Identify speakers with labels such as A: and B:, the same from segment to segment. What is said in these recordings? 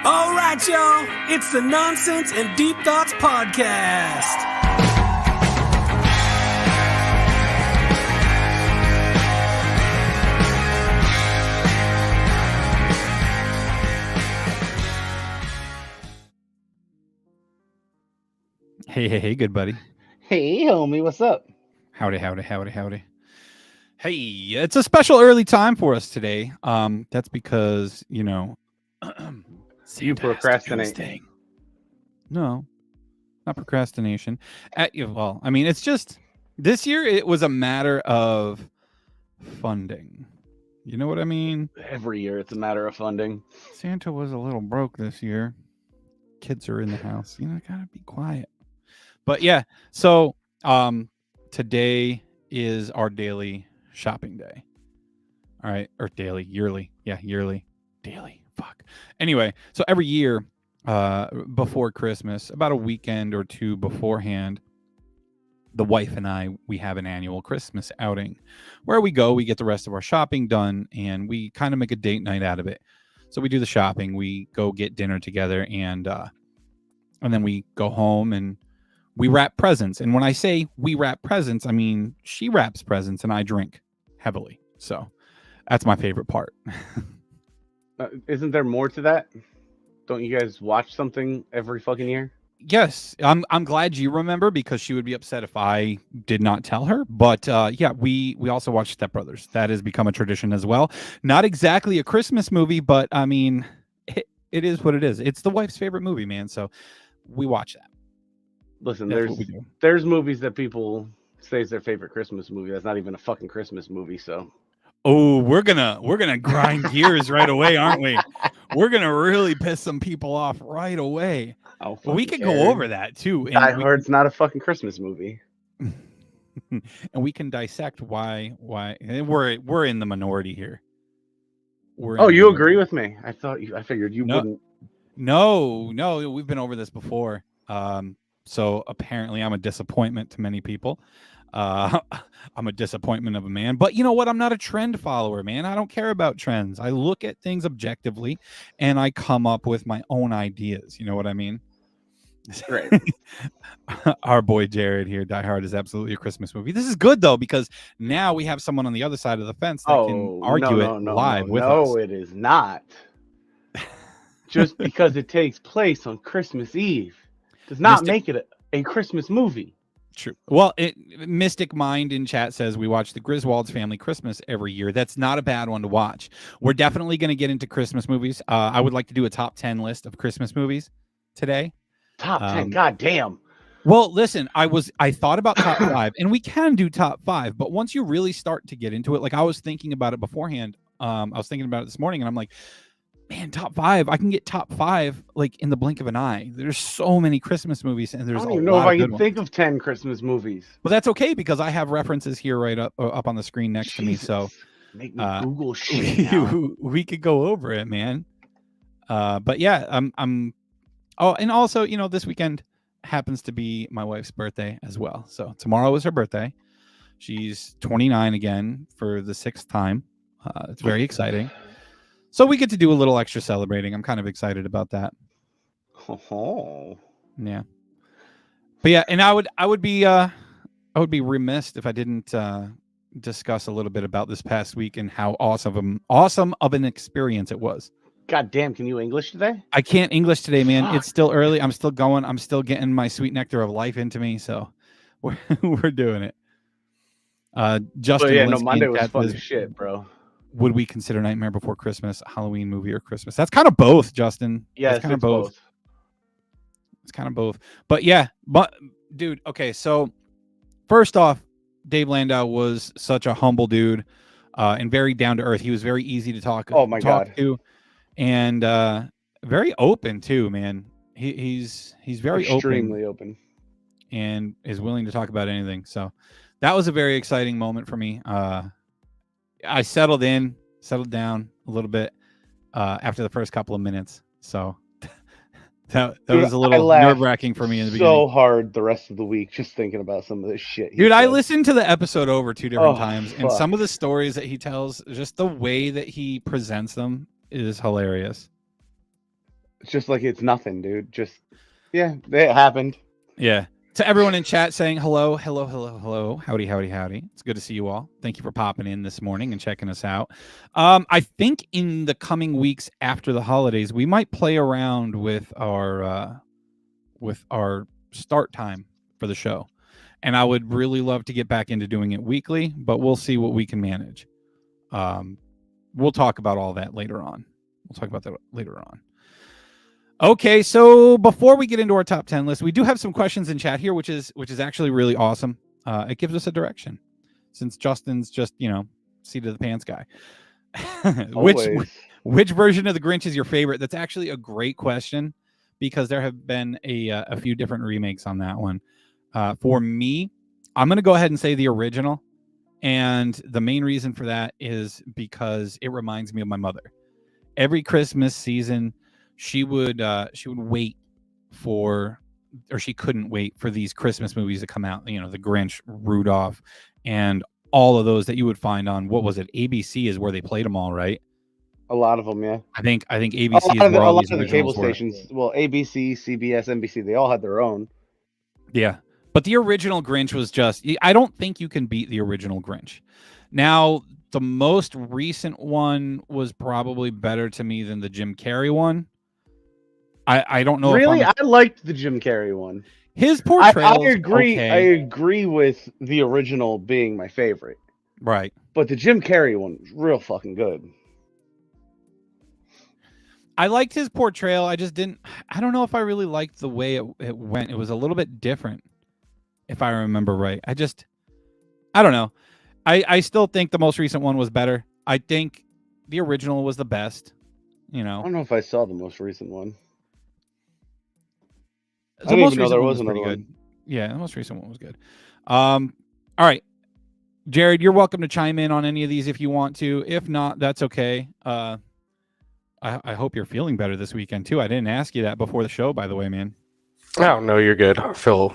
A: All right, y'all. It's the Nonsense and Deep Thoughts Podcast.
B: Hey, good buddy.
C: Hey, homie, what's up?
B: Howdy. Hey, it's a special early time for us today. That's because,
C: You
B: Santa
C: procrastinate.
B: has to do his thing. No, not procrastination. It's just this year it was a matter of funding. You know what I mean?
C: Every year it's a matter of funding.
B: Santa was a little broke this year. Kids are in the house. Gotta be quiet. But yeah, so today is our daily shopping day. All right, or yearly. Yeah, yearly. Daily. Fuck. Anyway, so every year before Christmas, about a weekend or two beforehand, the wife and I, we have an annual Christmas outing where we get the rest of our shopping done, and we kind of make a date night out of it. So we do the shopping, we go get dinner together, and then we go home and we wrap presents. And when I say we wrap presents, I mean she wraps presents and I drink heavily. So that's my favorite part.
C: Isn't there more to that? Don't you guys watch something every fucking year?
B: Yes, I'm glad you remember, because she would be upset if I did not tell her. But yeah, we also watch Step Brothers. That has become a tradition as well. Not exactly a Christmas movie, but I mean, it is what it is. It's the wife's favorite movie, man. So we watch that.
C: Listen,
B: That's what we do.
C: there's movies that people say is their favorite Christmas movie. That's not even a fucking Christmas movie. So
B: Oh, we're gonna grind gears right away, aren't we? We're gonna really piss some people off right away. We could go over that too.
C: Die Hard's not a fucking Christmas movie.
B: And we can dissect why we're in the minority here.
C: You agree with me? I figured you wouldn't.
B: No, we've been over this before. So apparently I'm a disappointment to many people. I'm a disappointment of a man, but you know what? I'm not a trend follower, man. I don't care about trends. I look at things objectively and I come up with my own ideas. You know what I mean?
C: Right.
B: Our boy Jared here, Die Hard is absolutely a Christmas movie. This is good though, because now we have someone on the other side of the fence that can argue live with us.
C: No, it is not. Just because it takes place on Christmas Eve does not make it a Christmas movie.
B: True. Well, Mystic Mind in chat says we watch the Griswold's Family Christmas every year. That's not a bad one to watch. We're definitely going to get into Christmas movies. I would like to do a top 10 list of Christmas movies today.
C: Top 10, god damn.
B: Well, listen, I thought about top 5, and we can do top 5, but once you really start to get into it, like I was thinking about it beforehand. I was thinking about it this morning, and I'm like, man, top 5. I can get top 5 like in the blink of an eye. There's so many Christmas movies, and there's
C: I don't even know if I can think of 10 Christmas movies.
B: Well, that's okay, because I have references here right up on the screen next to me. So
C: make me Google shit.
B: We could go over it, man. But yeah, I'm. Oh, and also, this weekend happens to be my wife's birthday as well. So tomorrow is her birthday. She's 29 again for the 6th time. It's very exciting. So we get to do a little extra celebrating. I'm kind of excited about that.
C: Oh.
B: Yeah. But yeah, and I would be remiss if I didn't discuss a little bit about this past week and how awesome of an experience it was.
C: God damn, can you English today?
B: I can't English today, man.
C: Fuck.
B: It's still early. I'm still going. I'm still getting my sweet nectar of life into me. So we're doing it. Justin,
C: Monday was fun as shit, bro.
B: Would we consider Nightmare Before Christmas a Halloween movie or Christmas? That's kind of both, Justin.
C: Yeah,
B: it's kind of both. It's kind of both. But yeah, dude, okay, so first off, Dave Landau was such a humble dude and very down to earth. He was very easy to talk to, and very open too, man. He's very
C: extremely open
B: and is willing to talk about anything. So that was a very exciting moment for me. I settled down a little bit after the first couple of minutes. So that was a little nerve-wracking for me in the beginning.
C: So hard the rest of the week just thinking about some of this shit.
B: Dude, I listened to the episode over 2 different times, and some of the stories that he tells, just the way that he presents them is hilarious.
C: It's just like it's nothing, dude. Just yeah, it happened.
B: Yeah. To everyone in chat saying hello, hello, hello, hello, howdy, howdy, howdy. It's good to see you all. Thank you for popping in this morning and checking us out. I think in the coming weeks after the holidays, we might play around with our start time for the show, and I would really love to get back into doing it weekly, but we'll see what we can manage. We'll talk about all that later on. Okay, so before we get into our top 10 list, we do have some questions in chat here, which is actually really awesome. It gives us a direction, since Justin's just seat of the pants guy. which version of the Grinch is your favorite? That's actually a great question, because there have been a few different remakes on that one. For me, I'm going to go ahead and say the original, and the main reason for that is because it reminds me of my mother. Every Christmas season, she would wait for, or she couldn't wait for these Christmas movies to come out. The Grinch, Rudolph, and all of those that you would find on, what was it? ABC is where they played them all, right?
C: A lot of them, yeah.
B: I think ABC is where all these
C: the cable
B: were.
C: stations. Well, ABC, CBS, NBC, they all had their own.
B: Yeah, but the original Grinch was just. I don't think you can beat the original Grinch. Now, the most recent one was probably better to me than the Jim Carrey one. I don't know.
C: Really, I liked the Jim Carrey one.
B: His portrayal.
C: I agree.
B: Okay.
C: I agree with the original being my favorite.
B: Right.
C: But the Jim Carrey one was real fucking good.
B: I liked his portrayal. I just didn't. I don't know if I really liked the way it went. It was a little bit different, if I remember right. I don't know. I still think the most recent one was better. I think the original was the best.
C: I don't know if I saw the most recent one.
B: I didn't even know there was another one. Yeah, the most recent one was good. All right, Jared, you're welcome to chime in on any of these if you want to. If not, that's okay. I hope you're feeling better this weekend too. I didn't ask you that before the show, by the way, man.
D: Oh no, you're good. I feel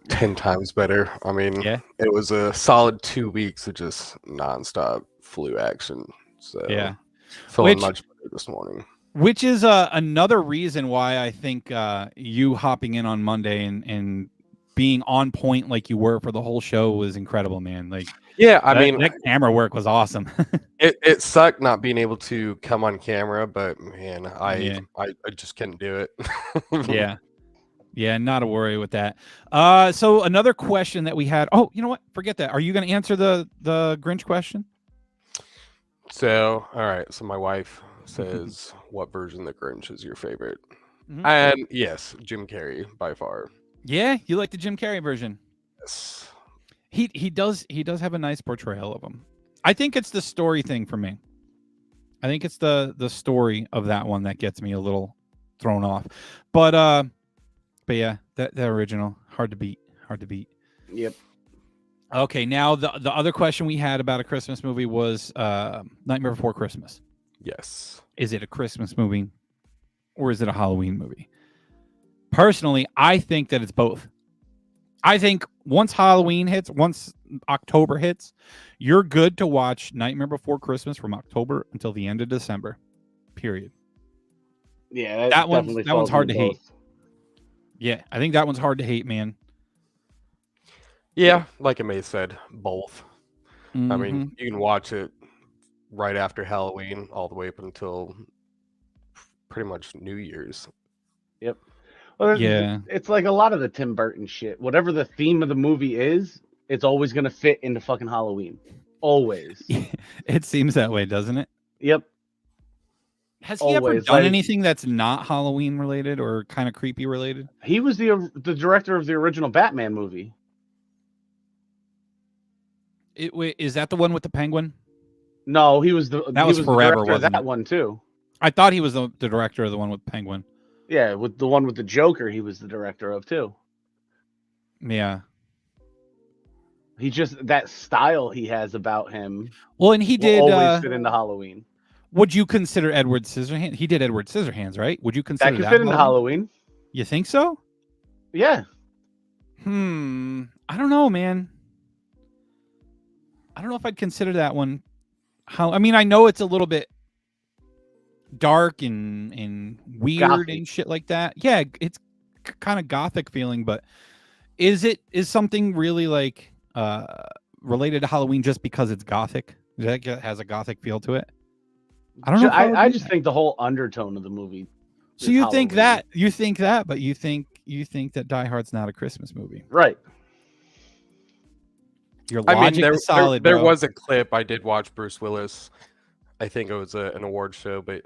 D: 10 times better. I mean,
B: Yeah.
D: It was a solid 2 weeks of just nonstop flu action. So
B: yeah,
D: feeling much better this morning.
B: Which is another reason why I think you hopping in on Monday and being on point like you were for the whole show was incredible, man. Like,
D: yeah, I mean,
B: that camera work was awesome.
D: it sucked not being able to come on camera, but man, I just couldn't do it.
B: Yeah, not a worry with that. So another question that we had. Oh, you know what? Forget that. Are you going to answer the Grinch question?
D: So, all right. So my wife says, what version of the Grinch is your favorite?
B: Mm-hmm.
D: And yes, Jim Carrey by far.
B: Yeah, you like the Jim Carrey version.
D: Yes.
B: He does have a nice portrayal of him. I think it's the story thing for me. I think it's the story of that one that gets me a little thrown off. But yeah, that original hard to beat.
C: Yep.
B: Okay, now the other question we had about a Christmas movie was Nightmare Before Christmas.
D: Yes.
B: Is it a Christmas movie or is it a Halloween movie? Personally, I think that it's both. I think once Halloween hits, once October hits, you're good to watch Nightmare Before Christmas from October until the end of December. Period.
C: Yeah,
B: that one's hard to hate. Yeah, I think that one's hard to hate, man.
D: Yeah, like May said, both.
B: Mm-hmm.
D: I mean, you can watch it right after Halloween all the way up until pretty much New Year's.
C: Yep. Well,
B: yeah.
C: It's like a lot of the Tim Burton shit. Whatever the theme of the movie is, it's always going to fit into fucking Halloween. Always.
B: It seems that way, doesn't it?
C: Yep.
B: Has he ever done anything that's not Halloween related or kind of creepy related?
C: He was the director of the original Batman movie.
B: Is that the one with the penguin?
C: No, he was
B: forever,
C: the director
B: wasn't
C: of that
B: it?
C: one too.
B: I thought he was the director of the one with penguin.
C: Yeah, with the one with the Joker, he was the director of too.
B: Yeah.
C: He just that style he has about him.
B: Well, and he did
C: always fit into Halloween.
B: Would you consider Edward Scissorhands? He did Edward Scissorhands, right? Would you consider
C: that could fit into Halloween?
B: You think so?
C: Yeah.
B: I don't know, man. I don't know if I'd consider that one. I mean, I know it's a little bit dark and weird
C: Gothic.
B: and shit like that. Yeah, it's kind of gothic feeling, but is something really like related to Halloween just because it's gothic? That has a gothic feel to it. I don't know. If
C: I just think the whole undertone of the movie.
B: So you think that, but you think that Die Hard's not a Christmas movie,
C: right?
B: Your logic is solid.
D: There
B: bro.
D: was a clip I did watch Bruce Willis. I think it was an award show, but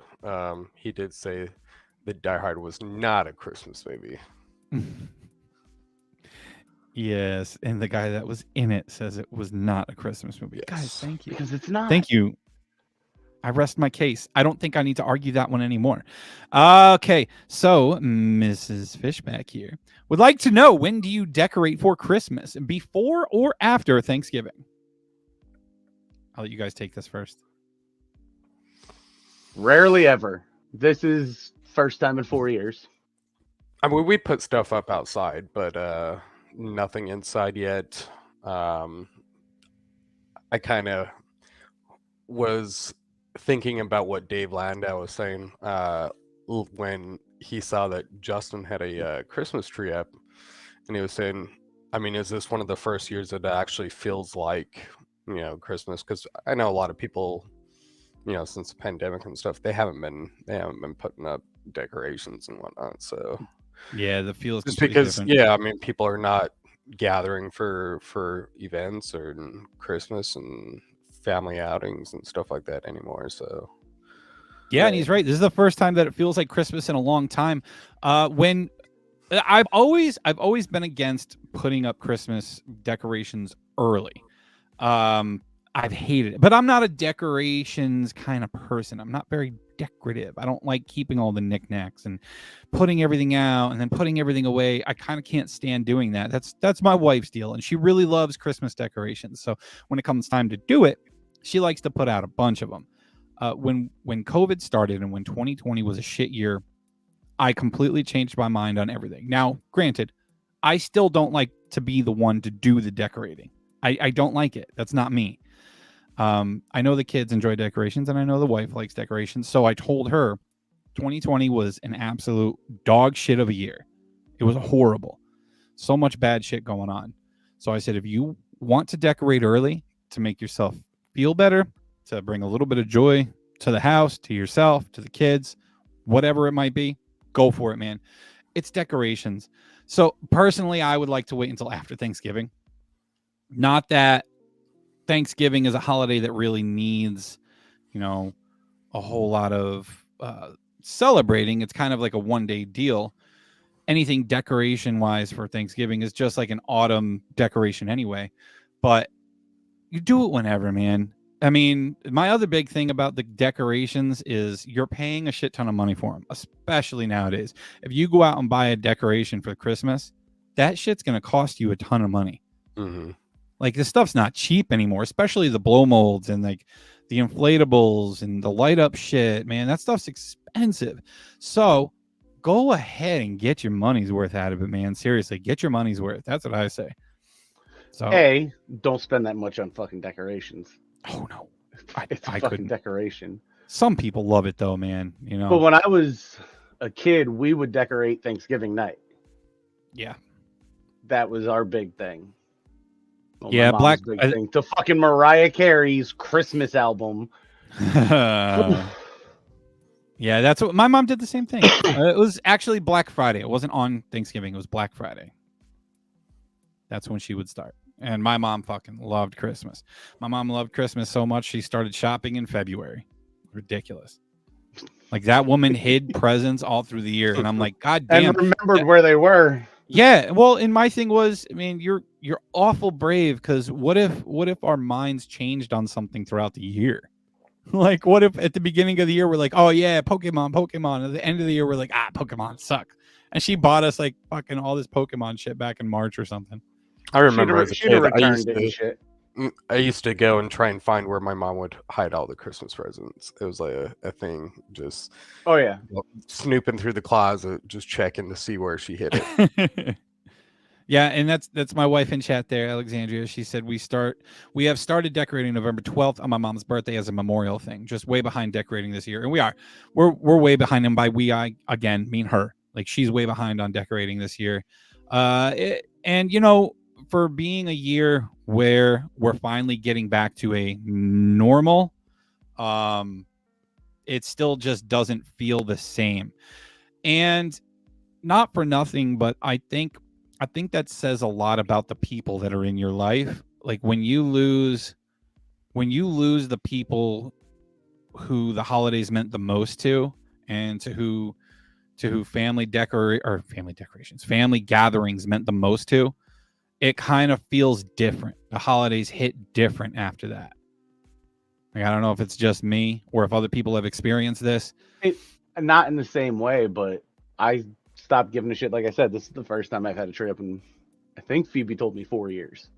D: he did say that Die Hard was not a Christmas movie.
B: Yes, and the guy that was in it says it was not a Christmas movie.
D: Yes.
B: Guys, thank you.
C: Because it's not.
B: Thank you. I rest my case. I don't think I need to argue that one anymore. Okay, so Mrs. Fishback here would like to know, when do you decorate for Christmas? Before or after Thanksgiving? I'll let you guys take this first.
C: Rarely ever. This is first time in 4 years.
D: I mean, we put stuff up outside, but nothing inside yet. I kind of was thinking about what Dave Landau was saying when he saw that Justin had a Christmas tree up, and he was saying, I mean, is this one of the first years that it actually feels like, Christmas? Because I know a lot of people, since the pandemic and stuff, they haven't been putting up decorations and whatnot. So
B: yeah, the feel is
D: just because
B: different.
D: yeah, I mean, people are not gathering for events or Christmas and family outings and stuff like that anymore. So
B: yeah, and he's right. This is the first time that it feels like Christmas in a long time. When I've always been against putting up Christmas decorations early. I've hated it, but I'm not a decorations kind of person. I'm not very decorative. I don't like keeping all the knickknacks and putting everything out and then putting everything away. I kind of can't stand doing that. That's my wife's deal, and she really loves Christmas decorations. So when it comes time to do it, she likes to put out a bunch of them. When COVID started and when 2020 was a shit year, I completely changed my mind on everything. Now, granted, I still don't like to be the one to do the decorating. I don't like it. That's not me. I know the kids enjoy decorations, and I know the wife likes decorations. So I told her 2020 was an absolute dog shit of a year. It was horrible. So much bad shit going on. So I said, if you want to decorate early to make yourself feel better, to bring a little bit of joy to the house, to yourself, to the kids, whatever it might be, go for it, man. It's decorations. So personally, I would like to wait until after Thanksgiving. Not that Thanksgiving is a holiday that really needs, a whole lot of celebrating. It's kind of like a one-day deal. Anything decoration-wise for Thanksgiving is just like an autumn decoration anyway. But you do it whenever, man. I mean, my other big thing about the decorations is you're paying a shit ton of money for them, especially nowadays. If you go out and buy a decoration for Christmas, that shit's going to cost you a ton of money.
D: Mm-hmm.
B: Like, this stuff's not cheap anymore, especially the blow molds and like the inflatables and the light up shit, man. That stuff's expensive. So go ahead and get your money's worth out of it, man. Seriously, get your money's worth. That's what I say. So
C: don't spend that much on fucking decorations.
B: Oh no,
C: It's a fucking decoration.
B: Some people love it though, man.
C: But when I was a kid, we would decorate Thanksgiving night.
B: Yeah,
C: that was our big thing. Well,
B: yeah,
C: big thing to fucking Mariah Carey's Christmas album.
B: Yeah, that's what my mom did. The same thing. It was actually Black Friday. It wasn't on Thanksgiving. It was Black Friday. That's when she would start. And my mom fucking loved Christmas. My mom loved Christmas so much she started shopping in February. Ridiculous. Like, that woman hid presents all through the year, and I'm like, God damn.
C: And remembered where they were.
B: Yeah, well, and my thing was, I mean, you're awful brave, because what if our minds changed on something throughout the year? Like, what if at the beginning of the year we're like, oh yeah, Pokemon. At the end of the year we're like, Pokemon suck. And she bought us like fucking all this Pokemon shit back in March or something.
D: I remember as a kid, I used to go and try and find where my mom would hide all the Christmas presents. It was like a thing, just
C: yeah,
D: snooping through the closet, just checking to see where she hid it.
B: Yeah, and that's my wife in chat there, Alexandria. She said we have started decorating November 12th on my mom's birthday as a memorial thing. Just way behind decorating this year, and we're way behind. And by we, I again mean her. Like she's way behind on decorating this year. And for being a year where we're finally getting back to a normal, it still just doesn't feel the same. And not for nothing, but I think that says a lot about the people that are in your life. Like when you lose the people who the holidays meant the most to, and to who family decorations, family gatherings meant the most to, it kind of feels different. The holidays hit different after that. Like, I don't know if it's just me or if other people have experienced this.
C: Not in the same way, but I stopped giving a shit. Like I said, this is the first time I've had a trip, and I think Phoebe told me 4 years.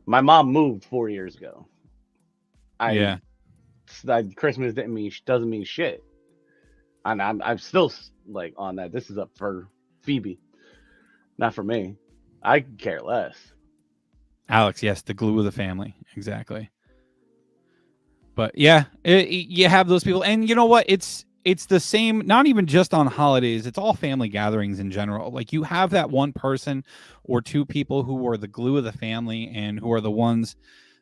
C: My mom moved 4 years ago. Christmas doesn't mean shit, and I'm still like on that. This is up for Phoebe, not for me. I care less.
B: Alex, yes, the glue of the family, exactly. But yeah, you have those people, and you know what? It's the same, not even just on holidays. It's all family gatherings in general. Like you have that one person or two people who are the glue of the family and who are the ones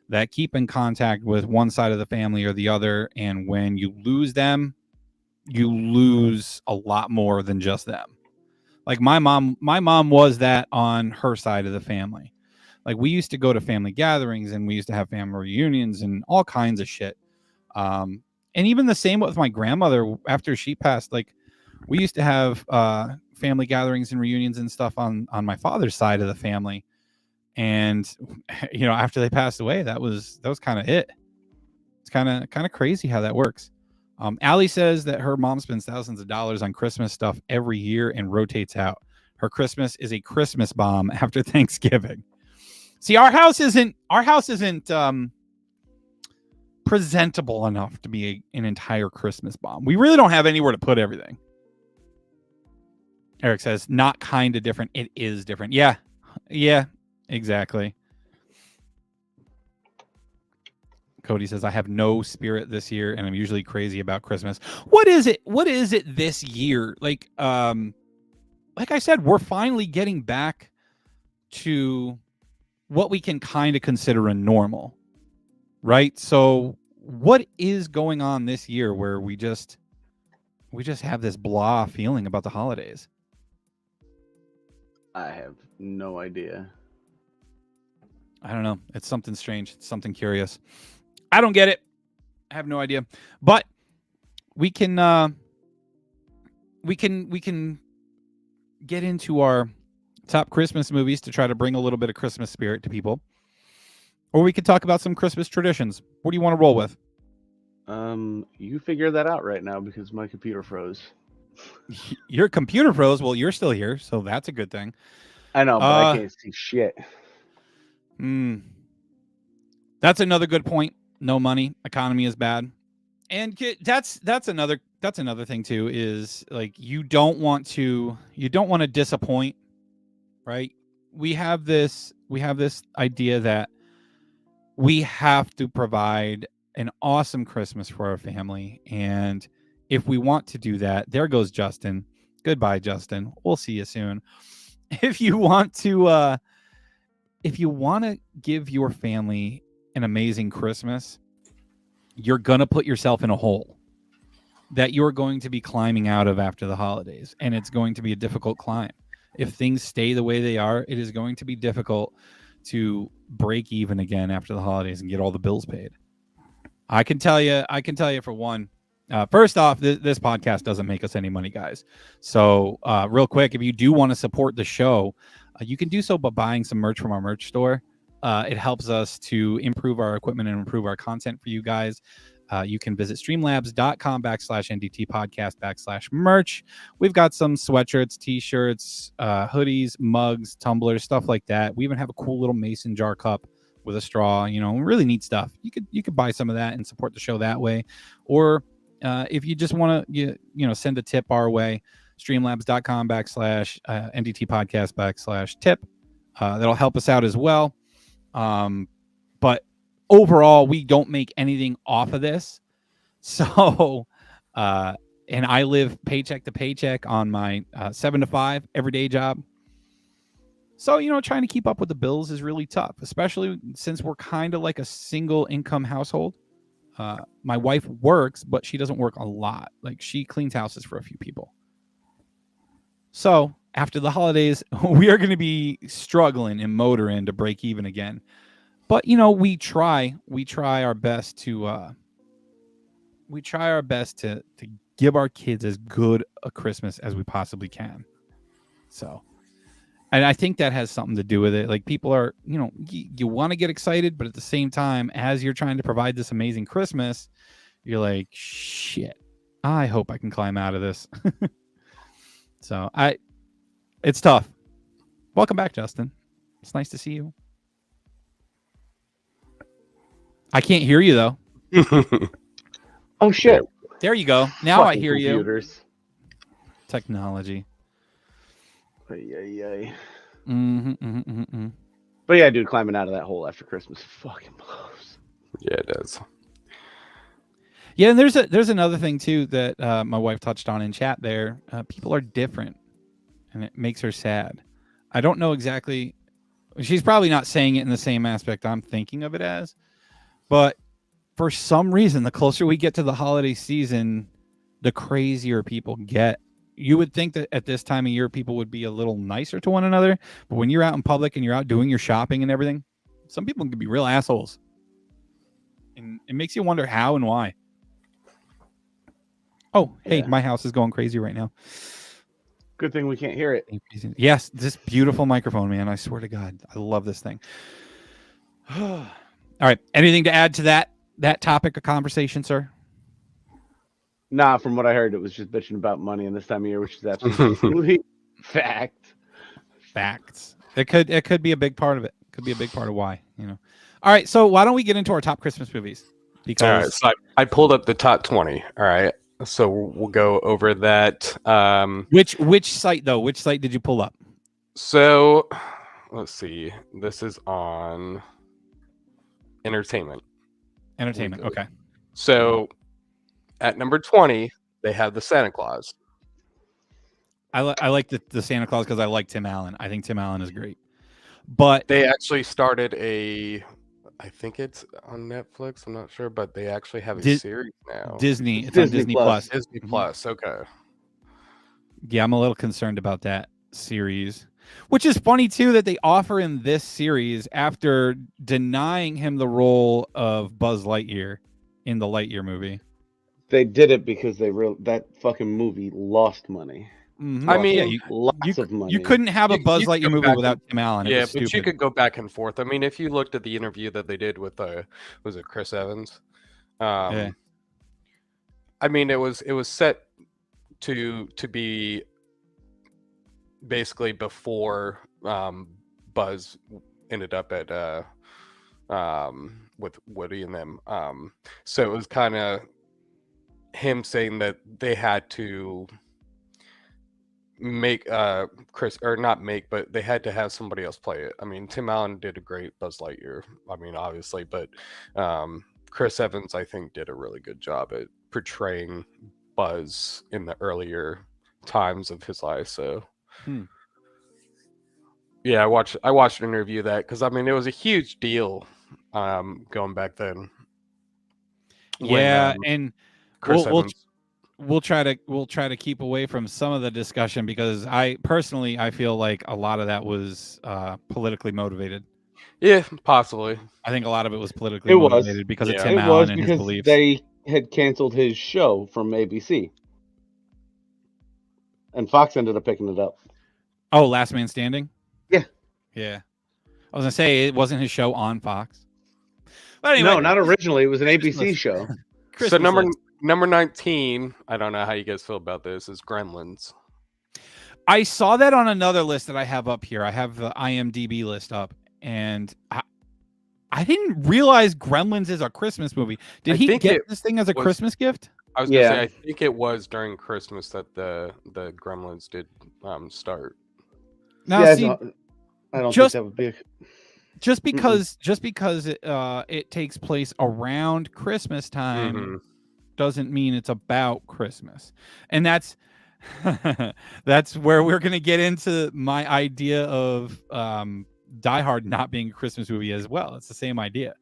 B: that keep in contact with one side of the family or the other. And when you lose them, you lose a lot more than just them. Like my mom was that on her side of the family. Like we used to go to family gatherings and we used to have family reunions and all kinds of shit. And even the same with my grandmother after she passed. Like we used to have family gatherings and reunions and stuff on my father's side of the family. And after they passed away, that was kind of it. It's kind of crazy how that works. Allie says that her mom spends thousands of dollars on Christmas stuff every year and rotates out. Her Christmas is a Christmas bomb after Thanksgiving. See, our house isn't presentable enough to be an entire Christmas bomb. We really don't have anywhere to put everything. Eric says, not kind of different. It is different. Yeah, exactly. Cody says, I have no spirit this year, and I'm usually crazy about Christmas. What is it this year? Like I said, we're finally getting back to what we can kind of consider a normal. Right? So what is going on this year where we just have this blah feeling about the holidays?
C: I have no idea.
B: I don't know. It's something strange. It's something curious. I don't get it. I have no idea. But we can get into our top Christmas movies to try to bring a little bit of Christmas spirit to people. Or we could talk about some Christmas traditions. What do you want to roll with?
C: You figure that out right now because my computer froze.
B: Your computer froze? Well, you're still here, so that's a good thing.
C: I know, but I can't see shit.
B: That's another good point. No money, economy is bad. And that's another thing too, is like you don't want to disappoint, right? We have this idea that we have to provide an awesome Christmas for our family. And if we want to do that, there goes Justin. Goodbye, Justin. We'll see you soon. If you want to give your family an amazing Christmas, you're going to put yourself in a hole that you're going to be climbing out of after the holidays. And it's going to be a difficult climb. If things stay the way they are, it is going to be difficult to break even again after the holidays and get all the bills paid. I can tell you for one, first off, this podcast doesn't make us any money, guys. So real quick, if you do want to support the show, you can do so by buying some merch from our merch store. It helps us to improve our equipment and improve our content for you guys. You can visit streamlabs.com/NDT podcast/merch. We've got some sweatshirts, t-shirts, hoodies, mugs, tumblers, stuff like that. We even have a cool little mason jar cup with a straw, really neat stuff. You could buy some of that and support the show that way. Or if you just want to, send a tip our way, streamlabs.com/NDT podcast /tip. that'll help us out as well. But overall, we don't make anything off of this. So, and I live paycheck to paycheck on my 7 to 5 everyday job. So, trying to keep up with the bills is really tough, especially since we're kind of like a single income household. My wife works, but she doesn't work a lot. Like, she cleans houses for a few people. So after the holidays, we are going to be struggling and motoring to break even again. But, we try our best to give our kids as good a Christmas as we possibly can. So, and I think that has something to do with it. Like, people are, you want to get excited, but at the same time, as you're trying to provide this amazing Christmas, you're like, shit, I hope I can climb out of this. So it's tough. Welcome back, Justin. It's nice to see you. I can't hear you though.
C: Oh shit.
B: There you go. Now
C: Fucking
B: I hear
C: computers.
B: you. Technology.
C: Ay.
B: Mm-hmm.
C: But yeah, dude, climbing out of that hole after Christmas fucking blows.
D: Yeah, it does.
B: Yeah, and there's another thing too that my wife touched on in chat there. People are different, and it makes her sad. I don't know exactly. She's probably not saying it in the same aspect I'm thinking of it as, but for some reason, the closer we get to the holiday season, the crazier people get. You would think that at this time of year, people would be a little nicer to one another, but when you're out in public and you're out doing your shopping and everything, some people can be real assholes, and it makes you wonder how and why. Oh, hey,
C: Yeah.
B: my house is going crazy right now.
C: Good thing we can't hear it.
B: Yes, this beautiful microphone, man. I swear to God, I love this thing. All right. Anything to add to that topic of conversation, sir?
C: Nah, from what I heard, it was just bitching about money in this time of year, which is absolutely fact.
B: Facts. It could be a big part of it. Could be a big part of why, All right, so why don't we get into our top Christmas movies? Because
D: All right, so I pulled up the top 20. All right, so we'll go over that.
B: Which site though? Which site did you pull up?
D: So let's see. This is on entertainment.
B: Okay.
D: So at number 20, they have the Santa Claus.
B: I like the Santa Claus because I like Tim Allen. I think Tim Allen is great. But
D: They actually started I think it's on Netflix. I'm not sure, but they actually have a series now.
B: Disney. It's on Disney Plus.
D: Disney Plus. Okay.
B: Yeah, I'm a little concerned about that series, which is funny too that they offer in this series after denying him the role of Buzz Lightyear in the Lightyear movie.
C: They did it because that fucking movie lost money.
B: Mm-hmm.
D: I mean,
C: lots of money.
B: You couldn't have a Buzz
D: you could
B: Lightyear
D: go
B: movie
D: back
B: without Tim Allen.
D: Yeah,
B: but
D: you
B: stupid.
D: could go back and forth. I mean, if you looked at the interview that they did with was it Chris Evans?
B: Yeah.
D: I mean, it was set to be basically before Buzz ended up at with Woody and them. So it was kind of him saying that they had to make Chris, or not make, but they had to have somebody else play it. I mean, Tim Allen did a great Buzz Lightyear, I mean, obviously, but Chris Evans, I think, did a really good job at portraying Buzz in the earlier times of his life. So yeah, I watched an interview of that because I mean it was a huge deal going back then.
B: Yeah,
D: when,
B: and
D: Chris Evans.
B: we'll try to keep away from some of the discussion because I feel like a lot of that was politically motivated.
D: Yeah, possibly.
B: I think a lot of it was politically motivated because of Tim Allen and his beliefs.
C: They had canceled his show from ABC, and Fox ended up picking it up.
B: Oh, Last Man Standing.
C: Yeah.
B: I was gonna say it wasn't his show on Fox. But anyway,
C: No, not originally. It was an ABC show.
D: So number 19, I don't know how you guys feel about this, is Gremlins.
B: I saw that on another list that I have up here. I have the IMDb list up, and I didn't realize Gremlins is a Christmas movie. Did he get this thing as a Christmas gift?
D: I was gonna say I think it was during Christmas that the Gremlins did start.
B: Now, see,
C: I don't
B: Just-
C: think that would be.
B: Just because it takes place around Christmas time
D: Mhm.
B: doesn't mean it's about Christmas. And that's that's where we're going to get into my idea of Die Hard not being a Christmas movie as well. It's the same idea.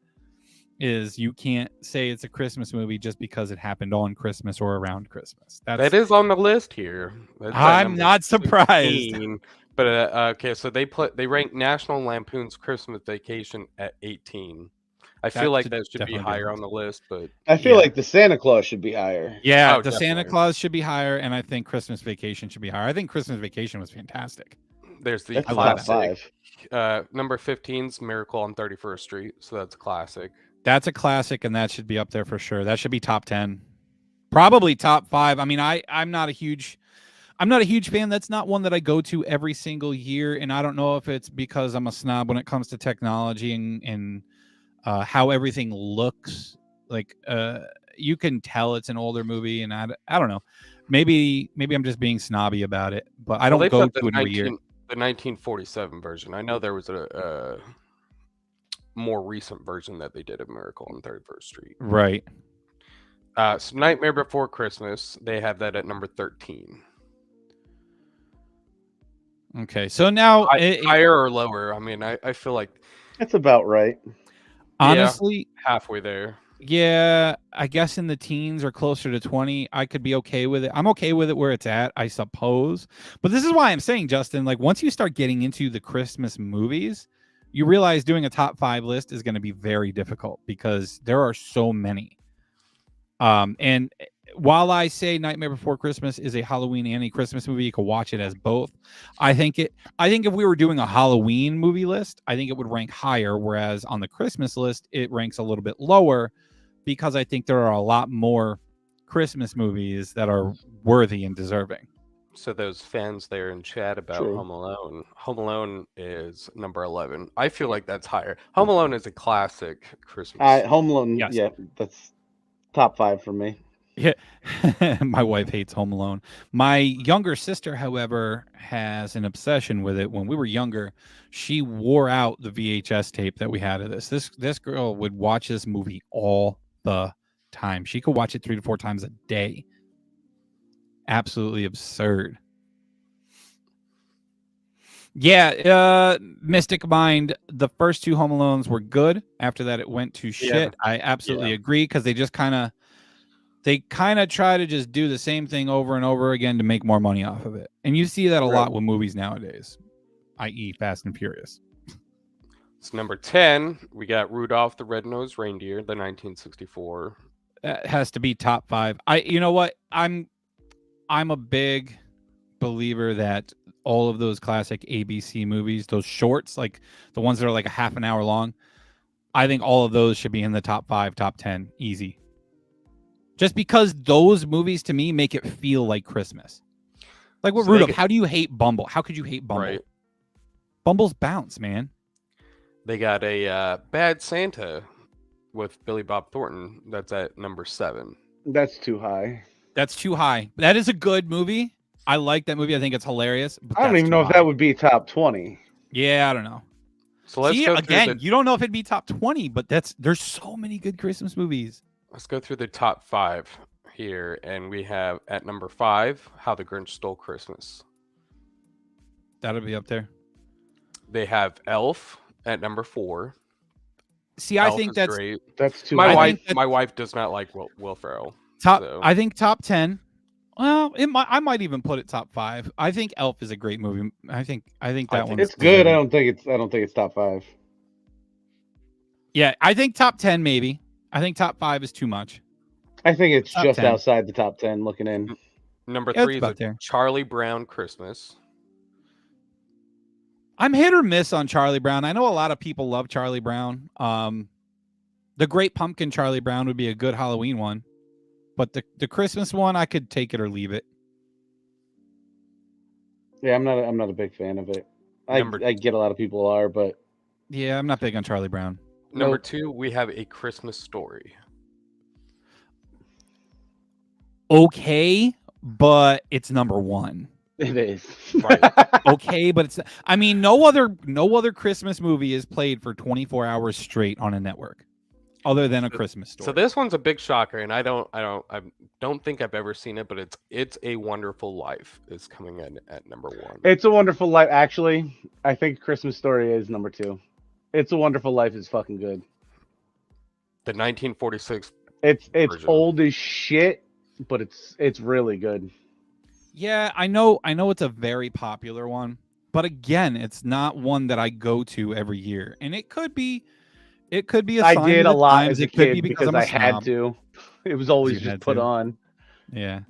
B: Is you can't say it's a Christmas movie just because it happened on Christmas or around Christmas.
D: That is on the list here. That's at
B: I'm
D: number
B: not surprised.
D: 16. But okay, so they rank National Lampoon's Christmas Vacation at 18. I feel
B: That
D: like
B: should
D: that should be
B: definitely be
D: higher
B: on
D: on the list, but
C: I feel
B: Yeah.
C: like the Santa Claus should be higher.
B: Yeah,
D: Oh,
B: the Santa
D: definitely.
B: Claus should be higher, and I think Christmas Vacation should be higher. I think Christmas Vacation was fantastic.
D: there's the
C: That's top
D: classic.
C: 5.
D: Number 15's Miracle on 31st Street, so that's a classic.
B: That's a classic, and that should be up there for sure. That should be top 10, probably top 5. I mean, I'm not a huge fan. That's not one that I go to every single year, and I don't know if it's because I'm a snob when it comes to technology and how everything looks. Like you can tell it's an older movie, and I don't know. Maybe I'm just being snobby about it, but I don't
D: they
B: go
D: put
B: to it every year.
D: The 1947 version. I know there was a more recent version that they did of Miracle on 31st Street.
B: Right.
D: So Nightmare Before Christmas, they have that at number 13.
B: Okay. So now,
D: Higher or lower? I mean, I feel like
C: That's about right.
B: honestly,
D: halfway there.
B: yeah, I guess in the teens or closer to 20, I could be okay with it. I'm okay with it where it's at, I suppose. But this is why I'm saying, Justin, like once you start getting into the Christmas movies, you realize doing a top 5 list is going to be very difficult because there are so many. And while I say Nightmare Before Christmas is a Halloween and a Christmas movie, you can watch it as both. I think if we were doing a Halloween movie list, I think it would rank higher, whereas on the Christmas list, it ranks a little bit lower because I think there are a lot more Christmas movies that are worthy and deserving.
D: So those fans there in chat about
C: True.
D: Home Alone is number 11. I feel like that's higher. Home Alone is a classic Christmas.
C: Home Alone,
B: Yes.
C: yeah, that's top 5 for me.
B: Yeah, my wife hates Home Alone. My younger sister, however, has an obsession with it. When we were younger, she wore out the VHS tape that we had of this. This girl would watch this movie all the time. She could watch it 3 to 4 times a day. Absolutely absurd. Yeah, Mystic Mind, the first 2 Home Alones were good. After that, it went to shit. I absolutely agree because they just kind of try to just do the same thing over and over again to make more money off of it. And you see that a lot with movies nowadays, i.e. Fast and Furious.
D: It's number 10. We got Rudolph the Red-Nosed Reindeer, the 1964.
B: That has to be top 5. You know what? I'm a big believer that all of those classic ABC movies, those shorts, like the ones that are like a half an hour long, I think all of those should be in the top 5, top 10, easy. Just because those movies to me make it feel like Christmas. Like with Rudolph, how do you hate Bumble? How could you hate Bumble?
D: Right.
B: Bumble's bounce, man.
D: They got a Bad Santa with Billy Bob Thornton. That's at number 7.
C: That's too high.
B: That's too high. That is a good movie. I like that movie. I think it's hilarious. But
C: I don't even know if that would be top 20.
B: Yeah, I don't know.
D: So let's
B: See,
D: go
B: again, you don't know if it'd be top 20, but there's so many good Christmas movies.
D: Let's go through the top 5 here, and we have at number 5, How the Grinch Stole Christmas.
B: That'll be up there.
D: They have Elf at number 4.
B: See, I
D: Elf
B: think
D: is
B: that's
D: great.
C: That's too
D: My
C: high.
D: wife does not like Will Ferrell.
B: top.
D: so.
B: I think top 10. Well, I might even put it top 5. I think Elf is a great movie. I think that one.
C: It's good. I don't think it's top 5.
B: Yeah, I think top 10 maybe. I think top 5 is too much.
C: I think it's
B: Top
C: just
B: 10.
C: outside the top 10 looking in.
D: Number
B: Yeah, it's
D: 3 is
B: about
D: a
B: there.
D: Charlie Brown Christmas.
B: I'm hit or miss on Charlie Brown. I know a lot of people love Charlie Brown. The Great Pumpkin Charlie Brown would be a good Halloween one. But the Christmas one, I could take it or leave it.
C: Yeah, I'm not a big fan of it. I get a lot of people are, but
B: Yeah, I'm not big on Charlie Brown.
D: Number
C: Nope.
D: 2, we have A Christmas Story.
B: Okay, but it's number 1.
C: It is.
D: Right.
B: Okay, but it's. I mean, no other Christmas movie is played for 24 hours straight on a network, other than A Christmas Story.
D: So this one's a big shocker, and I don't think I've ever seen it, but it's A Wonderful Life is coming in at number 1.
C: It's a Wonderful Life. Actually, I think Christmas Story is number 2. It's a Wonderful Life is fucking good.
D: The 1946.
C: It's
D: version.
C: old as shit, but it's really good.
B: Yeah, I know it's a very popular one, but again, it's not one that I go to every year, and it could be a
C: I
B: sign
C: did
B: of
C: a
B: the
C: lot
B: times.
C: as a
B: It could be
C: kid
B: because I'm a
C: I had
B: snob.
C: to. It was always
B: You
C: just
B: had
C: put
B: to.
C: on.
B: Yeah.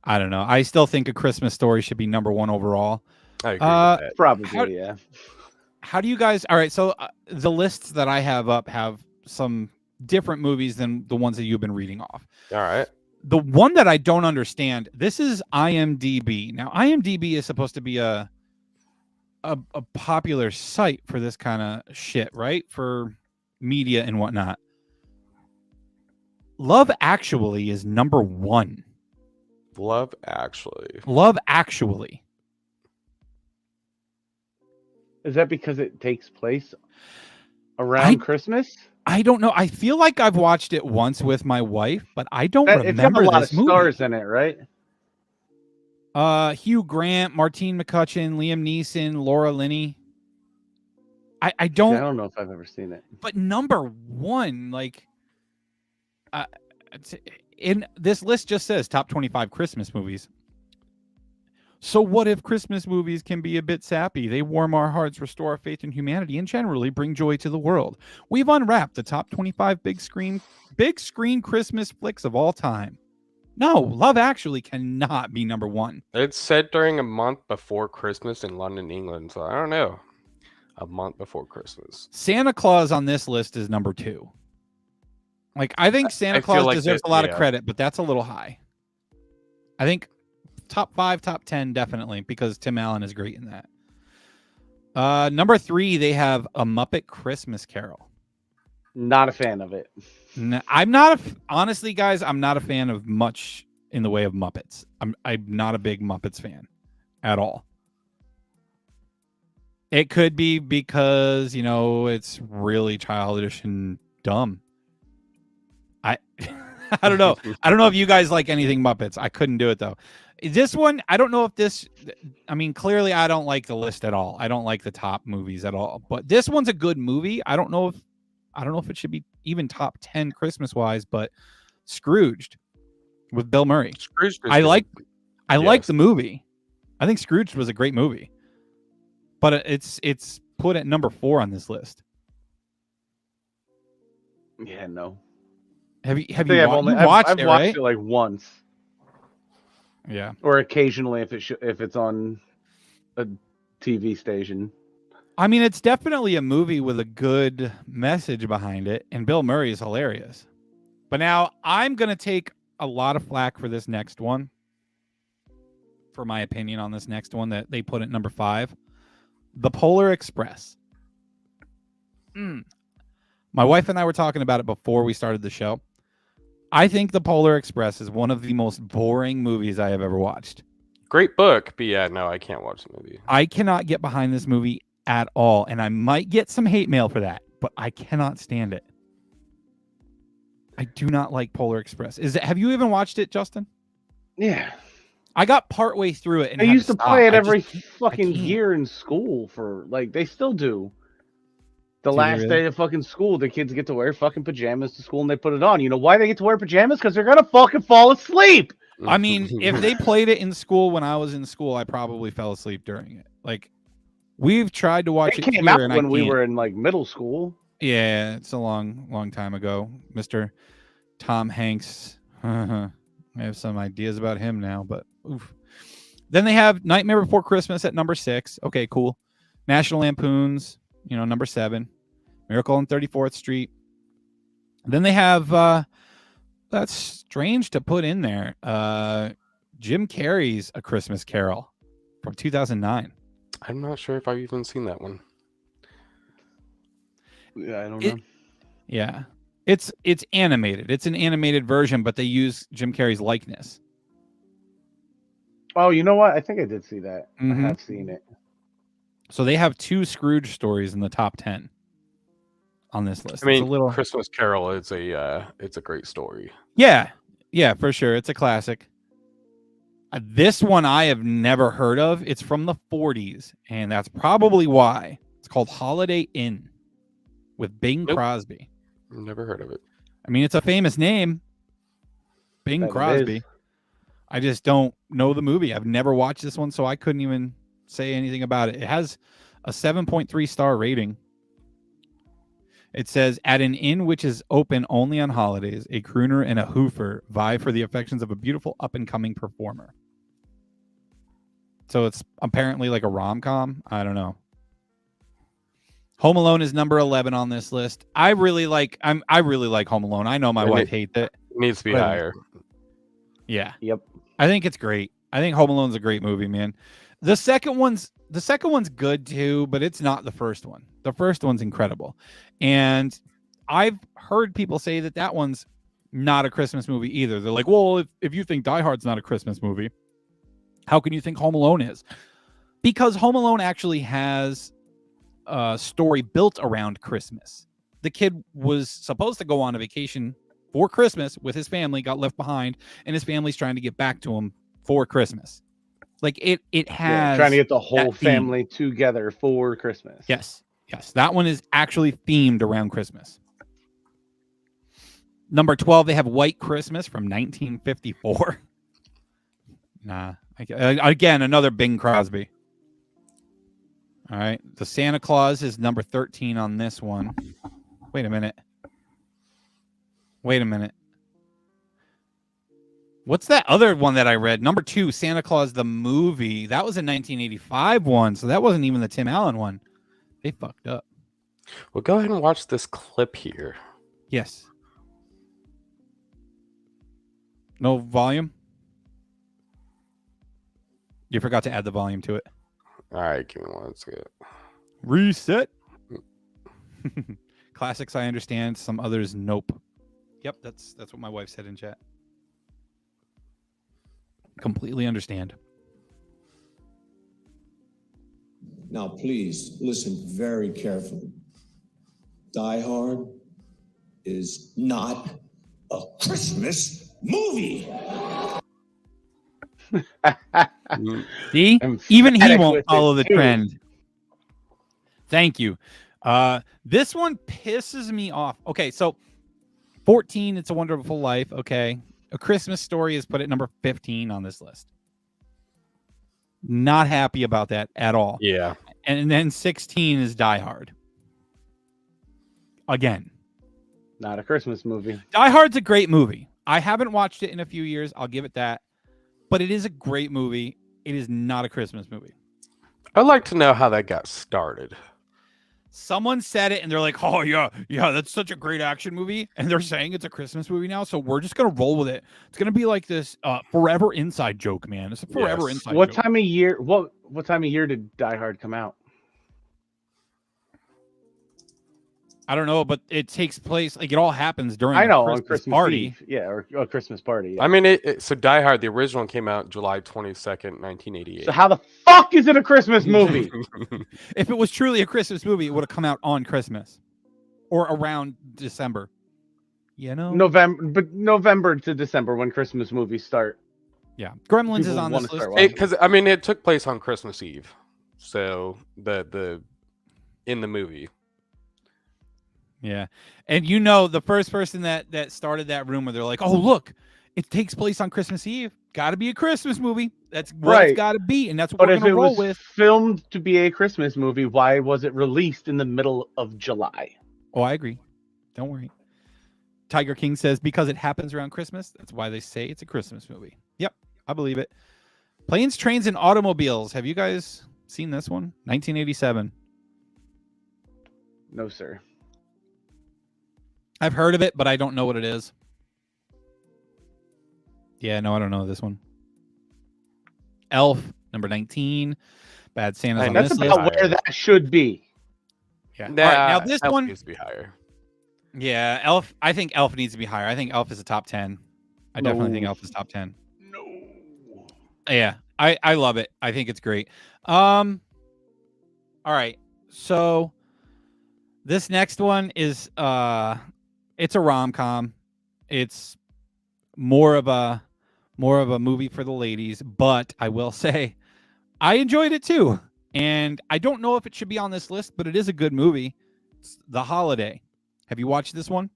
B: I don't know. I still think A Christmas Story should be number 1 overall.
D: I agree with that.
C: Probably, yeah.
B: How do you guys? All right, so the lists that I have up have some different movies than the ones that you've been reading off.
D: All right.
B: The one that I don't understand, this is IMDb. Now, IMDb is supposed to be a popular site for this kind of shit, right? For media and whatnot. Love Actually is number 1.
D: Love Actually.
B: Love Actually.
C: Is that because it takes place around Christmas?
B: I don't know. I feel like I've watched it once with my wife, but I don't
C: It's got a
B: remember
C: lot
B: this
C: of
B: movie.
C: stars in it, right?
B: Hugh Grant, Martine McCutcheon, Liam Neeson, Laura Linney. I don't.
C: I don't know if I've ever seen it.
B: But number 1, like, in this list just says top 25 Christmas movies. So what if Christmas movies can be a bit sappy? They warm our hearts, restore our faith in humanity, and generally bring joy to the world. We've unwrapped the top 25 big screen Christmas flicks of all time. No, Love Actually cannot be number 1.
D: It's set during a month before Christmas in London, England. So I don't know. A month before Christmas.
B: Santa Claus on this list is number 2. Like, I think Santa Claus
D: like
B: deserves
D: that-
B: a lot
D: yeah.
B: of credit, but that's a little high. I think top 5, top 10, definitely, because Tim Allen is great in that. Number 3, they have A Muppet Christmas Carol.
C: Not a fan of it.
B: I'm not honestly, guys, I'm not a fan of much in the way of Muppets. I'm not a big Muppets fan at all. It could be because, it's really childish and dumb. I don't know. I don't know if you guys like anything Muppets. I couldn't do it though. This one, I don't know if this. I mean, clearly, I don't like the list at all. I don't like the top movies at all. But this one's a good movie. I don't know if it should be even top 10 Christmas wise. But Scrooged with Bill Murray.
D: Scrooge.
B: I like the movie. I think Scrooged was a great movie. But it's put at number 4 on this list.
C: Yeah, no.
B: Have you
C: I've
B: watched
C: I've
B: it,
C: watched
B: right?
C: it like once,
B: Yeah.
C: or occasionally if it's on a TV station.
B: I mean, it's definitely a movie with a good message behind it, and Bill Murray is hilarious. But now I'm going to take a lot of flack for this next one, for my opinion on this next one that they put at number 5, The Polar Express. My wife and I were talking about it before we started the show. I think The Polar Express is one of the most boring movies I have ever watched.
D: Great book, but yeah, no, I can't watch the movie.
B: I cannot get behind this movie at all, and I might get some hate mail for that, but I cannot stand it. I do not like Polar Express. Have you even watched it, Justin?
C: Yeah,
B: I got partway through it and
C: I
B: had
C: used to
B: stop.
C: play it
B: I
C: every
B: just-
C: fucking
B: can't.
C: year in school for they still do. The
B: Do they
C: last
B: really?
C: day of fucking school, the kids get to wear fucking pajamas to school and they put it on. You know why they get to wear pajamas? Because they're gonna fucking fall asleep.
B: I mean, if they played it in school when I was in school, I probably fell asleep during it. Like, we've tried to watch
C: It
B: it
C: came
B: here,
C: out
B: and I
C: when we
B: can't.
C: were in like middle school.
B: Yeah, it's a long time ago. Mr. Tom Hanks. I have some ideas about him now, but oof. Then they have Nightmare Before Christmas at number 6. Okay, cool. National Lampoons, number 7. Miracle on 34th Street. Then they have that's strange to put in there. Jim Carrey's A Christmas Carol from 2009.
D: I'm not sure if I've even seen that one.
C: Yeah, I don't know.
B: Yeah. It's animated. It's an animated version, but they use Jim Carrey's likeness.
C: Oh, you know what? I think I did see that. I
B: Mhm.
C: have seen it.
B: So they have 2 Scrooge stories in the top 10 on this list.
D: I mean,
B: it's a little
D: Christmas Carol is it's a great story.
B: Yeah, for sure. It's a classic. This one I have never heard of. It's from the 40s, and that's probably why. It's called Holiday Inn with Bing
D: Nope.
B: Crosby.
D: Never heard of it.
B: I mean, it's a famous name, Bing
C: Bet it
B: Crosby.
C: is.
B: I just don't know the movie. I've never watched this one, so I couldn't even say anything about it. It has a 7.3 star rating. It says, at an inn which is open only on holidays, a crooner and a hoofer vie for the affections of a beautiful up-and-coming performer. So it's apparently like a rom-com. I don't know. Home Alone is number 11 on this list. I really like Home Alone. I know my wife hates it.
D: It needs to be
B: But-
D: higher.
B: Yeah.
C: Yep.
B: I think it's great. I think Home Alone's a great movie, man. The second one's good too, but it's not the first one. The first one's incredible. And I've heard people say that one's not a Christmas movie either. They're like, well, if you think Die Hard's not a Christmas movie, how can you think Home Alone is? Because Home Alone actually has a story built around Christmas. The kid was supposed to go on a vacation for Christmas with his family, got left behind, and his family's trying to get back to him for Christmas. Like it has
C: trying to get the whole
B: that theme.
C: family together for Christmas.
B: Yes. That one is actually themed around Christmas. Number 12, they have White Christmas from 1954. Nah. Again, another Bing Crosby. All right. The Santa Claus is number 13 on this one. Wait a minute. What's that other one that I read? Number 2, Santa Claus the movie. That was a 1985 one, so that wasn't even the Tim Allen one. They fucked up.
D: Well, go ahead and watch this clip here.
B: Yes. No volume? You forgot to add the volume to it.
D: All right, give me one second.
B: Reset. Classics, I understand. Some others, nope. Yep, that's what my wife said in chat. Completely understand.
E: Now, please listen very carefully. Die Hard is not a Christmas movie.
B: See? Even he
C: Emphatic
B: won't
C: with
B: follow
C: it,
B: the
C: too.
B: trend. Thank you. This one pisses me off. Okay, so 14, It's a Wonderful Life. Okay. A Christmas Story is put at number 15 on this list. Not happy about that at all.
D: Yeah.
B: And then 16 is Die Hard. Again.
C: Not a Christmas movie.
B: Die Hard's a great movie. I haven't watched it in a few years. I'll give it that. But it is a great movie. It is not a Christmas movie.
D: I'd like to know how that got started.
B: Someone said it and they're like, oh, yeah, that's such a great action movie. And they're saying it's a Christmas movie now. So we're just going to roll with it. It's going to be like this forever inside joke, man. It's a forever
D: Yes.
B: inside
C: What
B: joke.
C: time of year? What time of year did Die Hard come out?
B: I don't know, but it takes place, like it all happens during
C: I
B: a
C: know, on
B: Christmas
C: Christmas
B: party.
C: Eve. Yeah, or a Christmas party. Yeah.
D: I mean, so Die Hard, the original came out July 22nd, 1988.
C: So how the fuck is it a Christmas movie?
B: If it was truly a Christmas movie, it would have come out on Christmas or around December. You know?
C: November to December when Christmas movies start.
B: Yeah. Gremlins is
C: People
B: on
C: wanna
B: this list.
C: start watching.
D: Because I mean, it took place on Christmas Eve, so the in the movie.
B: Yeah. And you know, the first person that started that rumor, they're like, oh, look, it takes place on Christmas Eve. Got to be a Christmas movie. That's what
C: Right.
B: it's got to be. And that's what
C: But
B: we're
C: if
B: going
C: it
B: to roll
C: was
B: with.
C: filmed to be a Christmas movie, why was it released in the middle of July?
B: Oh, I agree. Don't worry. Tiger King says, because it happens around Christmas, that's why they say it's a Christmas movie. Yep. I believe it. Planes, Trains, and Automobiles. Have you guys seen this one? 1987.
C: No, sir.
B: I've heard of it, but I don't know what it is. Yeah, no, I don't know this one. Elf, number 19. Bad Santa's on
C: That's
B: this
C: about
B: list.
C: where that should be.
B: Yeah.
D: Nah,
B: All right, now this
D: Elf
B: one.
D: needs to be higher.
B: Yeah, Elf. I think Elf needs to be higher. I think Elf is a top 10. I definitely think
C: No.
B: Elf is top 10.
C: No.
B: Yeah. I love it. I think it's great. All right. So this next one is it's a rom-com. It's more of a movie for the ladies, but I will say I enjoyed it too. And I don't know if it should be on this list, but it is a good movie. It's The Holiday. Have you watched this one?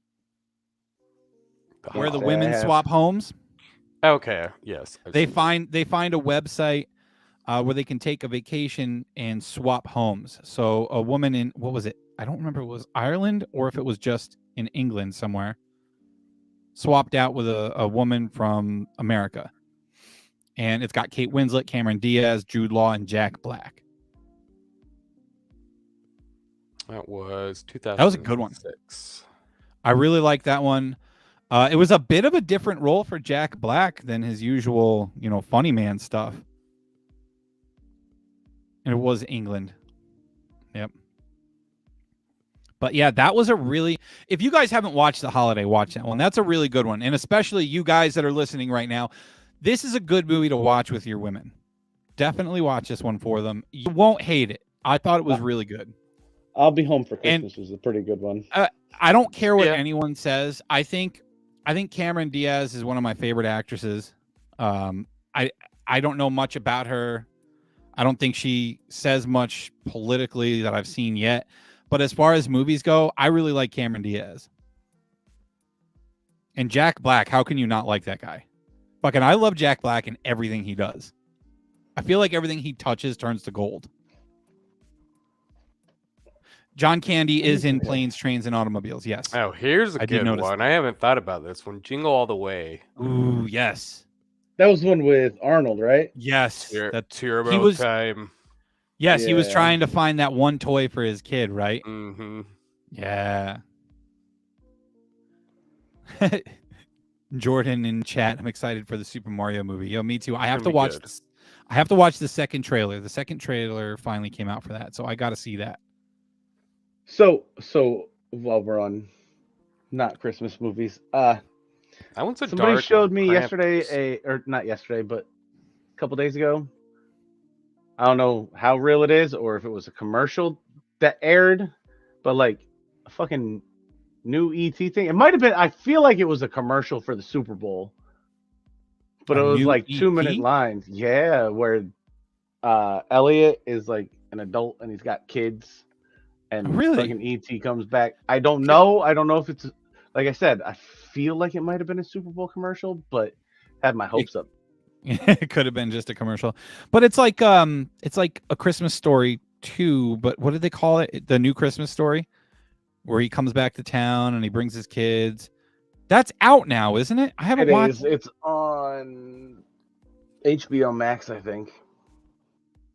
B: Where the women swap homes?
D: Okay, yes.
B: They find a website where they can take a vacation and swap homes. So a woman in, what was it? I don't remember if it was Ireland or if it was just in England somewhere, swapped out with a woman from America. And it's got Kate Winslet, Cameron Diaz, Jude Law, and Jack Black.
D: That was 2006.
B: That was a good one. I really like that one. It was a bit of a different role for Jack Black than his usual, funny man stuff. And it was England. Yep. But yeah, that was a really, if you guys haven't watched The Holiday, watch that one. That's a really good one. And especially you guys that are listening right now, this is a good movie to watch with your women. Definitely watch this one for them. You won't hate it. I thought it was really good.
C: I'll Be Home for Christmas was a pretty good one.
B: I don't care what anyone says. I think Cameron Diaz is one of my favorite actresses. I don't know much about her. I don't think she says much politically that I've seen yet. But as far as movies go, I really like Cameron Diaz. And Jack Black, how can you not like that guy? Fucking, I love Jack Black in everything he does. I feel like everything he touches turns to gold. John Candy is in Planes, Trains, and Automobiles. Yes.
D: Oh, here's a good one. I haven't thought about this one. Jingle All the Way.
B: Ooh, yes.
C: That was one with Arnold, right?
B: Yes.
D: That Turbo Time.
B: Yes, he was trying to find that one toy for his kid, right?
D: Mm-hmm.
B: Yeah. Jordan in chat, I'm excited for the Super Mario movie. Yo, me too. I have to watch this. I have to watch the second trailer. The second trailer finally came out for that, so I got to see that.
C: So while we're on not Christmas movies,
D: that one's a
C: somebody
D: dark
C: showed me
D: Krampus.
C: yesterday or not yesterday, but a couple days ago. I don't know how real it is or if it was a commercial that aired, but like a fucking new ET thing. It might have been. I feel like it was a commercial for the Super Bowl, but it was like 2-minute lines. Yeah, where Elliot is like an adult and he's got kids, and fucking ET comes back. I don't know. I don't know if it's like I said. I feel like it might have been a Super Bowl commercial, but had my hopes up.
B: It could have been just a commercial, but it's like A Christmas Story 2. But what did they call it? The New Christmas Story, where he comes back to town and he brings his kids. That's out now, isn't it? I haven't watched.
C: It's on HBO Max, I think.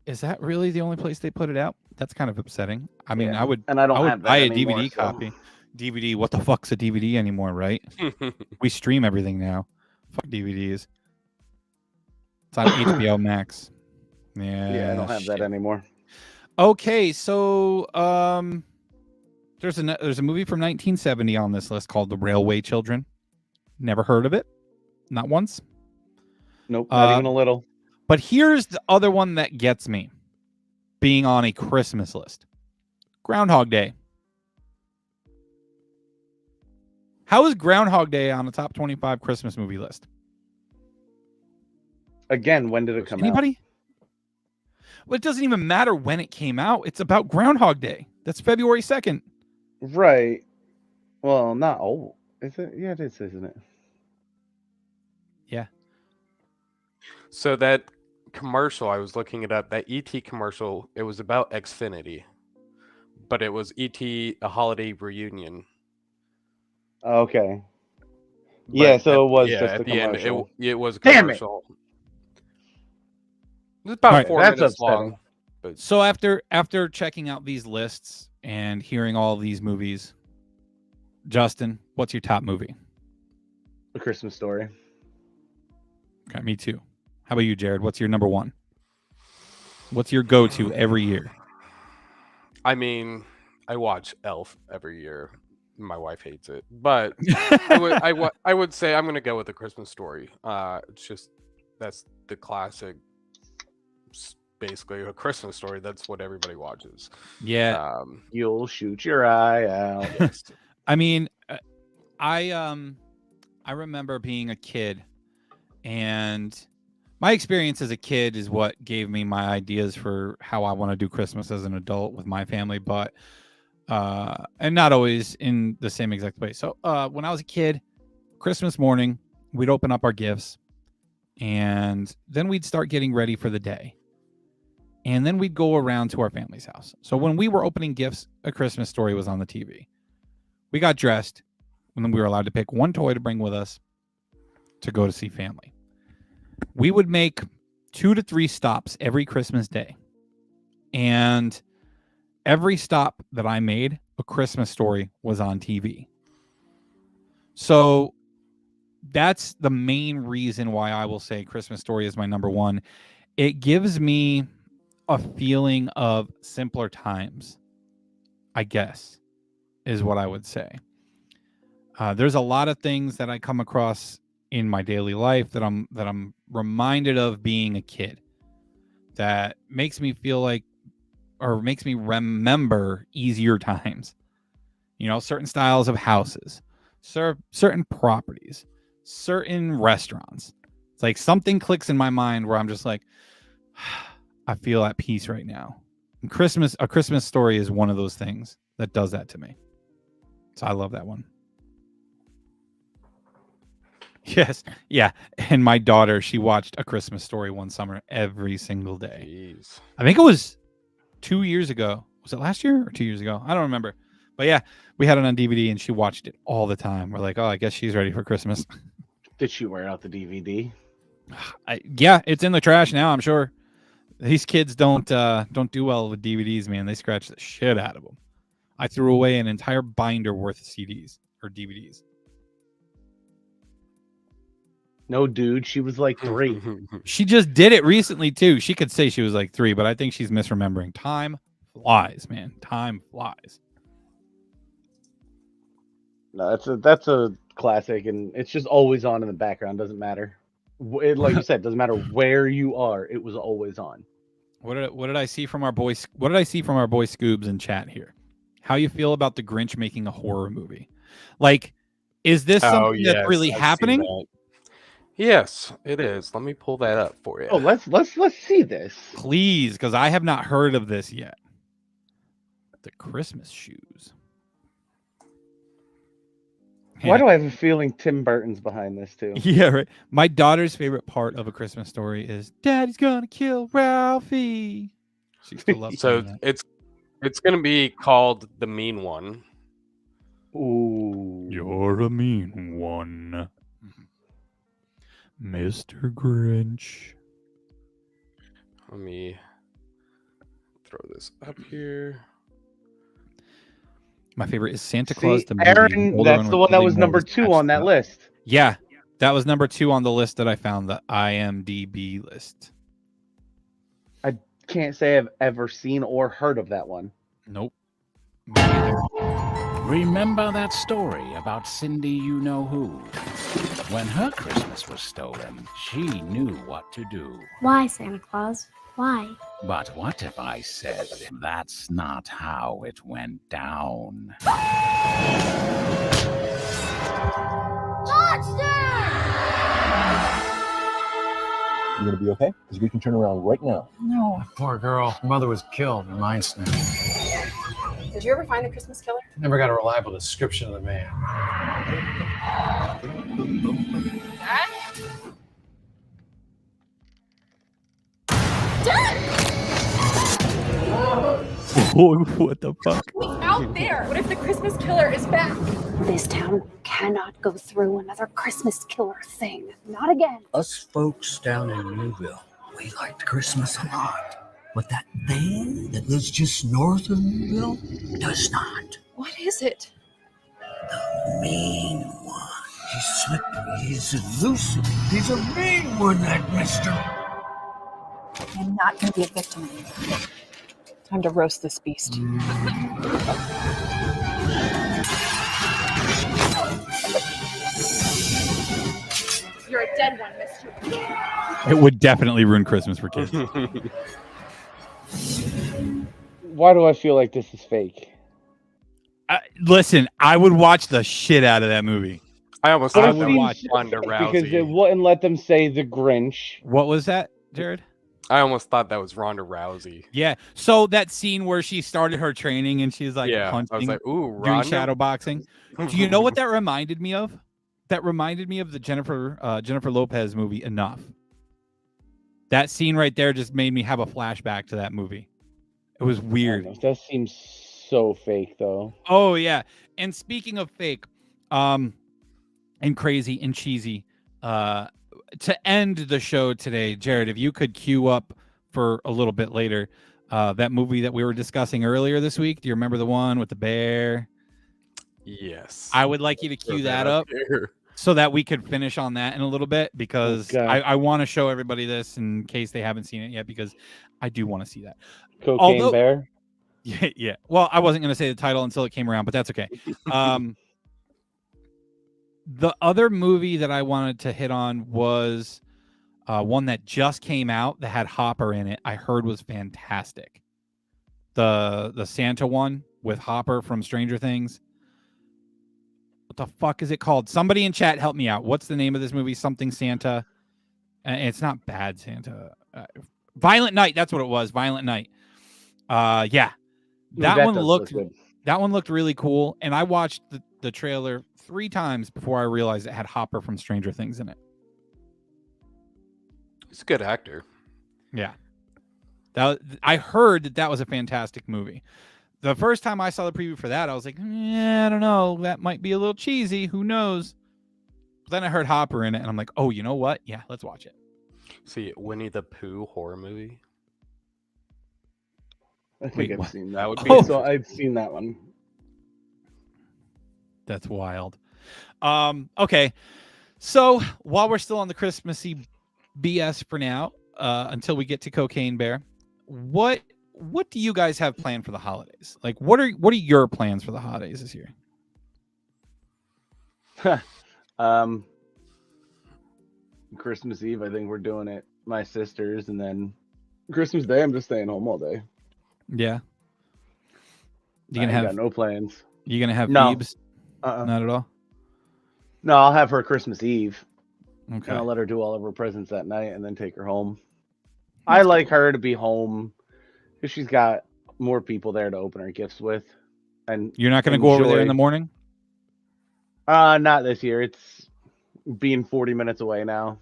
B: Is that really the only place they put it out? That's kind of upsetting. I mean, I would
C: have
B: buy a
C: anymore,
B: DVD copy. DVD. What the fuck's a DVD anymore, right? We stream everything now. Fuck DVDs. It's on HBO Max. Yeah,
C: I don't have that anymore.
B: Okay, so there's a movie from 1970 on this list called The Railway Children. Never heard of it, not once.
C: Nope, not even a little.
B: But here's the other one that gets me, being on a Christmas list: Groundhog Day. How is Groundhog Day on the top 25 Christmas movie list?
C: Again, when did it come out?
B: Anybody? Well, it doesn't even matter when it came out. It's about Groundhog Day. That's February 2nd.
C: Right. Well, not old. Is it? Yeah, it is, isn't it?
B: Yeah.
D: So that commercial, I was looking it up. That ET commercial, it was about Xfinity, but it was ET a holiday reunion.
C: Okay. Yeah, so it was just
D: at
C: a
D: the end.
C: commercial.
D: It was a
C: Damn it!
D: commercial. It was about 4
C: that's
D: minutes
C: upsetting.
D: long. But
B: So after checking out these lists and hearing all these movies, Justin, what's your top movie?
C: A Christmas Story.
B: Okay, me too. How about you, Jared? What's your number one? What's your go-to every year?
D: I mean, I watch Elf every year. My wife hates it, but I would say I'm going to go with A Christmas Story. It's just that's the classic basically a Christmas Story. That's what everybody watches.
B: Yeah.
C: You'll shoot your eye out.
D: Yes.
B: I mean, I remember being a kid, and my experience as a kid is what gave me my ideas for how I want to do Christmas as an adult with my family, but and not always in the same exact way. So when I was a kid, Christmas morning, we'd open up our gifts, and then we'd start getting ready for the day. And then we'd go around to our family's house. So when we were opening gifts, A Christmas Story was on the TV. We got dressed, and then we were allowed to pick one toy to bring with us to go to see family. We would make 2 to 3 stops every Christmas day. And every stop that I made, A Christmas Story was on TV. So that's the main reason why I will say Christmas Story is my number one. It gives me a feeling of simpler times, I guess, is what I would say. There's a lot of things that I come across in my daily life that I'm reminded of being a kid, that makes me feel like, or makes me remember easier times. You know, certain styles of houses, certain properties, certain restaurants. It's like something clicks in my mind where I'm just like, I feel at peace right now. And A Christmas Story is one of those things that does that to me. So I love that one. Yes. Yeah. And my daughter, she watched A Christmas Story one summer every single day.
D: Jeez.
B: I think it was 2 years ago. Was it last year or 2 years ago? I don't remember. But yeah, we had it on DVD and she watched it all the time. We're like, oh, I guess she's ready for Christmas.
C: Did she wear out the DVD?
B: Yeah, it's in the trash now, I'm sure. These kids don't do well with DVDs, man. They scratch the shit out of them. I threw away an entire binder worth of CDs or DVDs.
C: No, dude, she was like 3.
B: She just did it recently too. She could say she was like 3, but I think she's misremembering. Time flies, man. Time flies.
C: No, that's a classic, and it's just always on in the background. Doesn't matter. Like you said, doesn't matter where you are. It was always on.
B: What did I see from our boy? What did I see from our boy Scoobs in chat here? How you feel about the Grinch making a horror movie? Like, is this something that's really happening?
D: Yes, it is. Let me pull that up for you.
C: Oh, let's see this,
B: please, because I have not heard of this yet. The Christmas shoes.
C: Why do I have a feeling Tim Burton's behind this too?
B: Yeah, right. My daughter's favorite part of A Christmas Story is Daddy's gonna kill Ralphie. She still loves
D: So
B: that.
D: it's gonna be called The Mean One.
C: Ooh,
B: You're a mean one, Mr. Grinch.
D: Let me throw this up here.
B: My favorite is Santa Claus the movie.
C: Aaron, that's the one that was number 2 on that list.
B: Yeah, that was number 2 on the list that I found, the IMDb list.
C: I can't say I've ever seen or heard of that one.
B: Nope.
F: Remember that story about Cindy you-know-who? When her Christmas was stolen, she knew what to do.
G: Why, Santa Claus? Why?
F: But what if I said that's not how it went down?
H: You gonna be okay? Because we can turn around right now.
I: No, poor girl. Her mother was killed in mine snap.
J: Did you ever find the Christmas killer?
I: Never got a reliable description of the man.
B: What the fuck?
J: Out there! What if the Christmas killer is back?
G: This town cannot go through another Christmas killer thing. Not again.
K: Us folks down in Newville, we liked Christmas a lot. But that thing that lives just north of Newville does not.
J: What is it?
K: The mean one. He's slippery, he's elusive, he's a mean one, that mister.
J: I'm not going to be a victim anymore. Time to roast this beast. You're a dead one, mister.
B: It would definitely ruin Christmas for kids.
C: Why do I feel like this is fake?
B: Listen, I would watch the shit out of that movie.
D: I almost
C: But
D: thought
C: it
D: that
C: seems
D: was
C: so
D: Ronda
C: fake because it
D: Rousey.
C: wouldn't let them say the Grinch.
B: What was that, Jared?
D: I almost thought that was Ronda Rousey.
B: Yeah. So that scene where she started her training and she's like
D: Yeah, I was
B: punching,
D: like, ooh,
B: doing
D: Ronda.
B: shadow boxing. Do you know what that reminded me of? That reminded me of the Jennifer Lopez movie Enough. That scene right there just made me have a flashback to that movie. It was weird.
C: That seems so fake, though.
B: Oh yeah. And speaking of fake, and crazy and cheesy, to end the show today, Jared, if you could queue up for a little bit later, that movie that we were discussing earlier this week. Do you remember the one with the bear?
D: Yes.
B: I would like you to cue that up so that we could finish on that in a little bit, because I want to show everybody this in case they haven't seen it yet, because I do want to see that.
C: Cocaine Bear?
B: Yeah, yeah. Well, I wasn't going to say the title until it came around, but that's okay. The other movie that I wanted to hit on was one that just came out that had Hopper in it. I heard was fantastic. The Santa one with Hopper from Stranger Things. What the fuck is it called? Somebody in chat help me out. What's the name of this movie? Something Santa. It's not Bad Santa. Violent Night. That's what it was. Violent Night. Yeah. That one looked really cool. And I watched the trailer 3 times before I realized it had Hopper from Stranger Things in it.
D: He's a good actor.
B: Yeah. I heard that was a fantastic movie. The first time I saw the preview for that, I was like, I don't know. That might be a little cheesy. Who knows? But then I heard Hopper in it, and I'm like, oh, you know what? Yeah, let's watch it.
D: See, Winnie the Pooh horror movie.
C: I think I've seen that.
D: That would be
C: So I've seen that one.
B: That's wild. Okay. So while we're still on the Christmassy BS for now, until we get to Cocaine Bear, what do you guys have planned for the holidays? Like, what are your plans for the holidays this year?
C: Christmas Eve, I think we're doing it. My sisters, and then Christmas Day, I'm just staying home all day.
B: Yeah.
C: I got no plans.
B: You gonna have
C: No.
B: Phoebes? Not at all.
C: No, I'll have her Christmas Eve.
B: Okay.
C: And I'll let her do all of her presents that night, and then take her home. I like her to be home because she's got more people there to open her gifts with. And
B: You're not gonna go over there in the morning?
C: Not this year. It's being 40 minutes away now.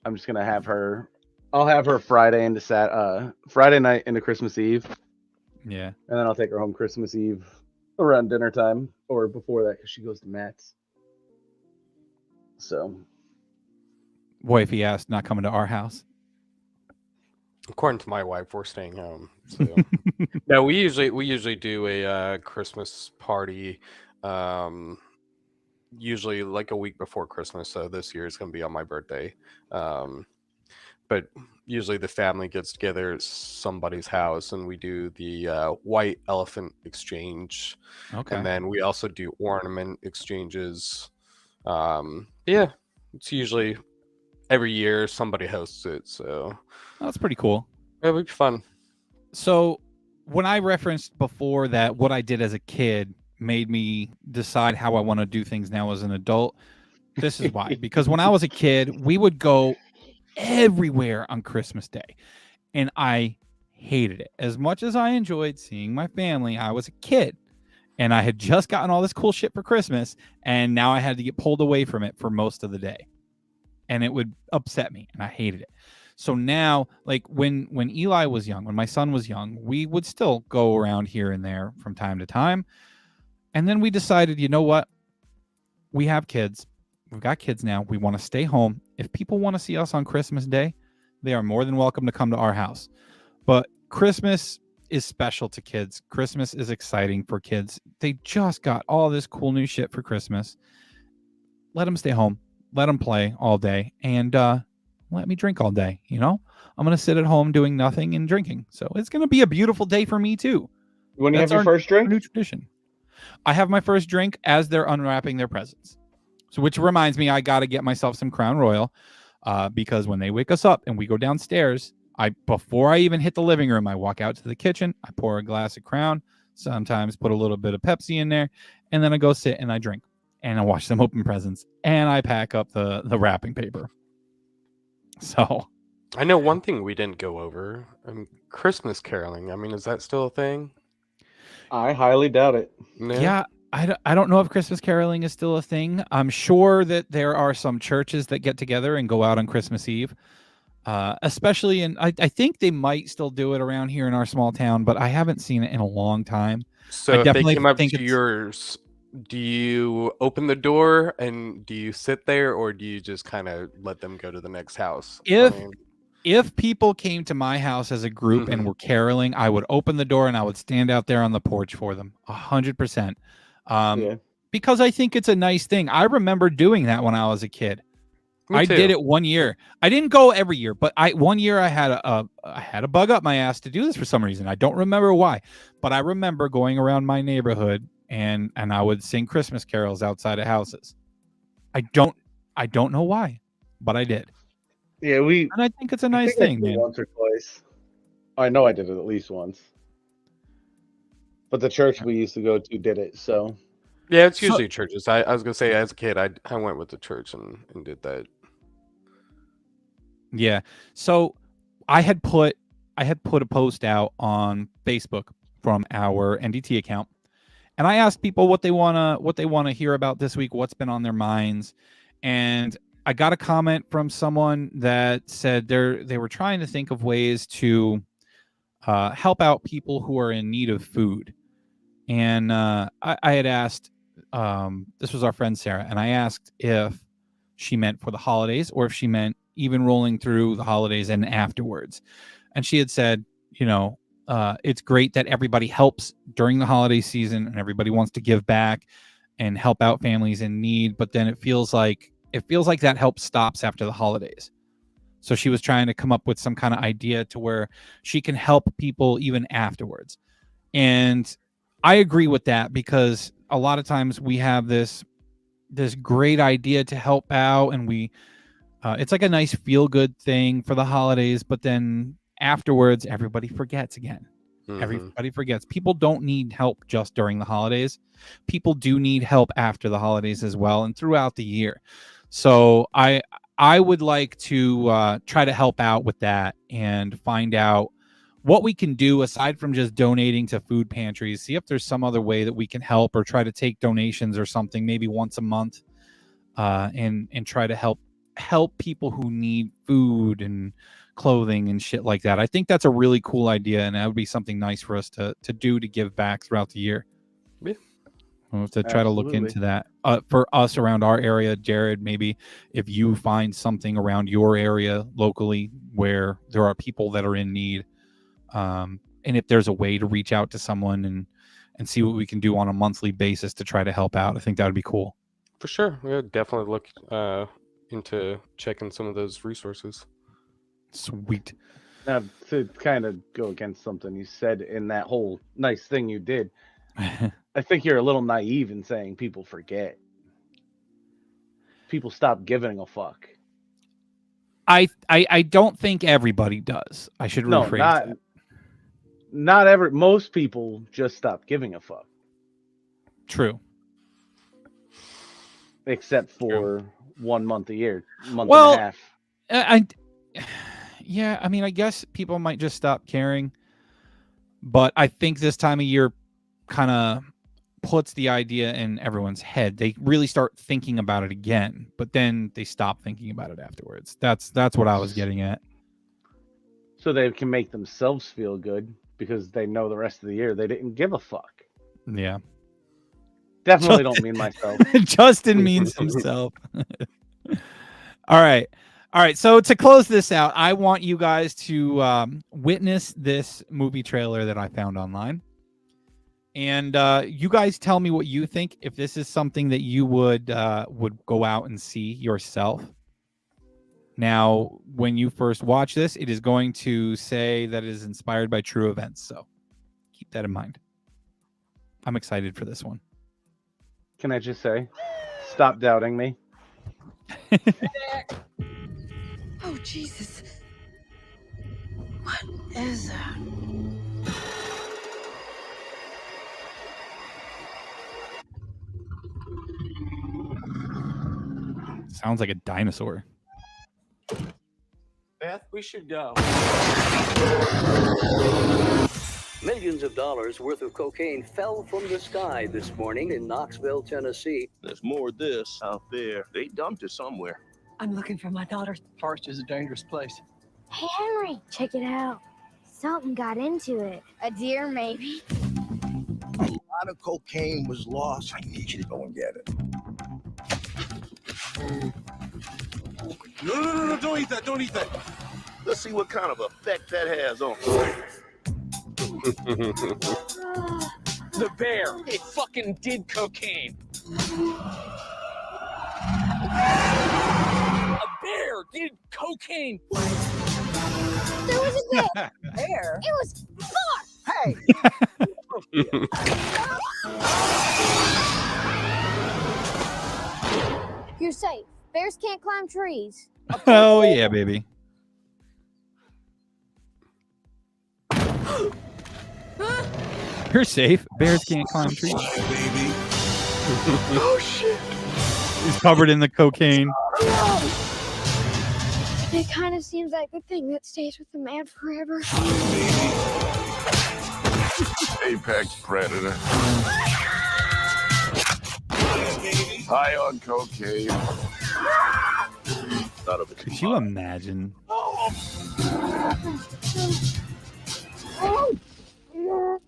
C: I'm just gonna have her. I'll have her Friday into Friday night into Christmas Eve.
B: Yeah.
C: And then I'll take her home Christmas Eve around dinner time or before that because she goes to Matt's. So.
B: Wifey asked, not coming to our house.
D: According to my wife, we're staying home. So. No, we usually do a Christmas party. Usually like a week before Christmas. So this year is going to be on my birthday. But usually the family gets together at somebody's house, and we do the white elephant exchange.
B: Okay.
D: And then we also do ornament exchanges. Yeah, it's usually every year somebody hosts it. So
B: that's pretty cool.
D: It would be fun.
B: So when I referenced before that what I did as a kid made me decide how I want to do things now as an adult, this is why. Because when I was a kid, we would go everywhere on Christmas Day, and I hated it. As much as I enjoyed seeing my family, I was a kid, and I had just gotten all this cool shit for Christmas, and now I had to get pulled away from it for most of the day, and it would upset me, and I hated it. So now, like when Eli was young, when my son was young, we would still go around here and there from time to time, and then we decided, you know what, we have kids. We've got kids now. We want to stay home. If people want to see us on Christmas Day, they are more than welcome to come to our house. But Christmas is special to kids. Christmas is exciting for kids. They just got all this cool new shit for Christmas. Let them stay home. Let them play all day. And let me drink all day. You know, I'm going to sit at home doing nothing and drinking. So it's going to be a beautiful day for me too.
C: When you have your first drink?
B: New tradition. I have my first drink as they're unwrapping their presents. So, which reminds me, I got to get myself some Crown Royal because when they wake us up and we go downstairs, Before I even hit the living room, I walk out to the kitchen, I pour a glass of Crown, sometimes put a little bit of Pepsi in there, and then I go sit and I drink and I watch them open presents and I pack up the wrapping paper. So
D: I know one thing we didn't go over. Christmas caroling. I mean, is that still a thing?
C: I highly doubt it.
D: No?
B: yeah, I don't know if Christmas caroling is still a thing. I'm sure that there are some churches that get together and go out on Christmas Eve. Especially I think they might still do it around here in our small town, but I haven't seen it in a long time.
D: So
B: I
D: if they
B: definitely
D: came up
B: think
D: to
B: it's-
D: yours, do you open the door and do you sit there, or do you just kind of let them go to the next house?
B: If people came to my house as a group and were caroling, I would open the door and I would stand out there on the porch for them 100%. Because I think it's a nice thing. I remember doing that when I was a kid.
D: Me
B: I
D: too.
B: did it one year. I didn't go every year, but one year I had a bug up my ass to do this for some reason. I don't remember why, but I remember going around my neighborhood and I would sing Christmas carols outside of houses. I don't know why, but I did.
C: Yeah,
B: and I think it's a nice thing, man.
C: Once or twice. I know I did it at least once. But the church we used to go to did it, so.
D: Yeah, it's usually churches. I was gonna say, as a kid, I went with the church and did that.
B: Yeah. So I had put a post out on Facebook from our NDT account, and I asked people what they wanna hear about this week, what's been on their minds, and I got a comment from someone that said they were trying to think of ways to help out people who are in need of food, and I had asked. This was our friend Sarah, and I asked if she meant for the holidays or if she meant even rolling through the holidays and afterwards. And she had said, it's great that everybody helps during the holiday season and everybody wants to give back and help out families in need, but then it feels like that help stops after the holidays. So she was trying to come up with some kind of idea to where she can help people even afterwards. And I agree with that, because a lot of times we have this great idea to help out, and it's like a nice feel good thing for the holidays, but then afterwards everybody forgets again. Everybody forgets. People don't need help just during the holidays. People do need help after the holidays as well and throughout the year. So I would like to try to help out with that and find out what we can do aside from just donating to food pantries. See if there's some other way that we can help, or try to take donations or something, maybe once a month, and try to help people who need food and clothing and shit like that. I think that's a really cool idea, and that would be something nice for us to do to give back throughout the year.
D: Yeah.
B: We'll have to try to look into that. For us around our area, Jared, maybe if you find something around your area locally where there are people that are in need, and if there's a way to reach out to someone and see what we can do on a monthly basis to try to help out, I think that would be cool.
D: For sure. We'll definitely look into checking some of those resources.
B: Sweet.
C: Now, to kind of go against something you said in that whole nice thing you did, I think you're a little naive in saying people forget. People stop giving a fuck.
B: I don't think everybody does. I should rephrase that.
C: Not most people just stop giving a fuck.
B: True.
C: Except for 1 month a year, month
B: Well,
C: and a half.
B: Yeah, I mean, I guess people might just stop caring, but I think this time of year kind of puts the idea in everyone's head. They really start thinking about it again, but then they stop thinking about it afterwards. That's what I was getting at.
C: So they can make themselves feel good because they know the rest of the year they didn't give a fuck.
B: Yeah.
C: Definitely don't mean myself.
B: Justin means himself. All right. So to close this out, I want you guys to witness this movie trailer that I found online. And you guys tell me what you think, if this is something that you would go out and see yourself. Now, when you first watch this, it is going to say that it is inspired by true events. So keep that in mind. I'm excited for this one.
C: Can I just say, stop doubting me?
L: Oh, Jesus.
K: What is that?
B: Sounds like a dinosaur.
A: Beth, we should go.
L: Millions of dollars worth of cocaine fell from the sky this morning in Knoxville, Tennessee.
M: There's more of this out there. They dumped it somewhere.
J: I'm looking for my daughter.
I: Forest is a dangerous place.
N: Hey, Henry, check it out. Something got into it. A deer, maybe.
E: A lot of cocaine was lost. I need you to go and get it.
M: No, don't eat that. Don't eat that. Let's see what kind of effect that has on
A: The bear. It fucking did cocaine. A bear did cocaine.
N: There was a bear.
J: Bear?
N: It was four.
J: Hey!
N: You're safe. Bears can't climb trees.
B: Oh yeah, baby. You're safe. Bears can't climb trees.
N: Oh shit!
B: He's covered in the cocaine.
N: It kind of seems like a thing that stays with the man forever.
M: Apex predator. High on cocaine. Not of it.
B: Could you imagine?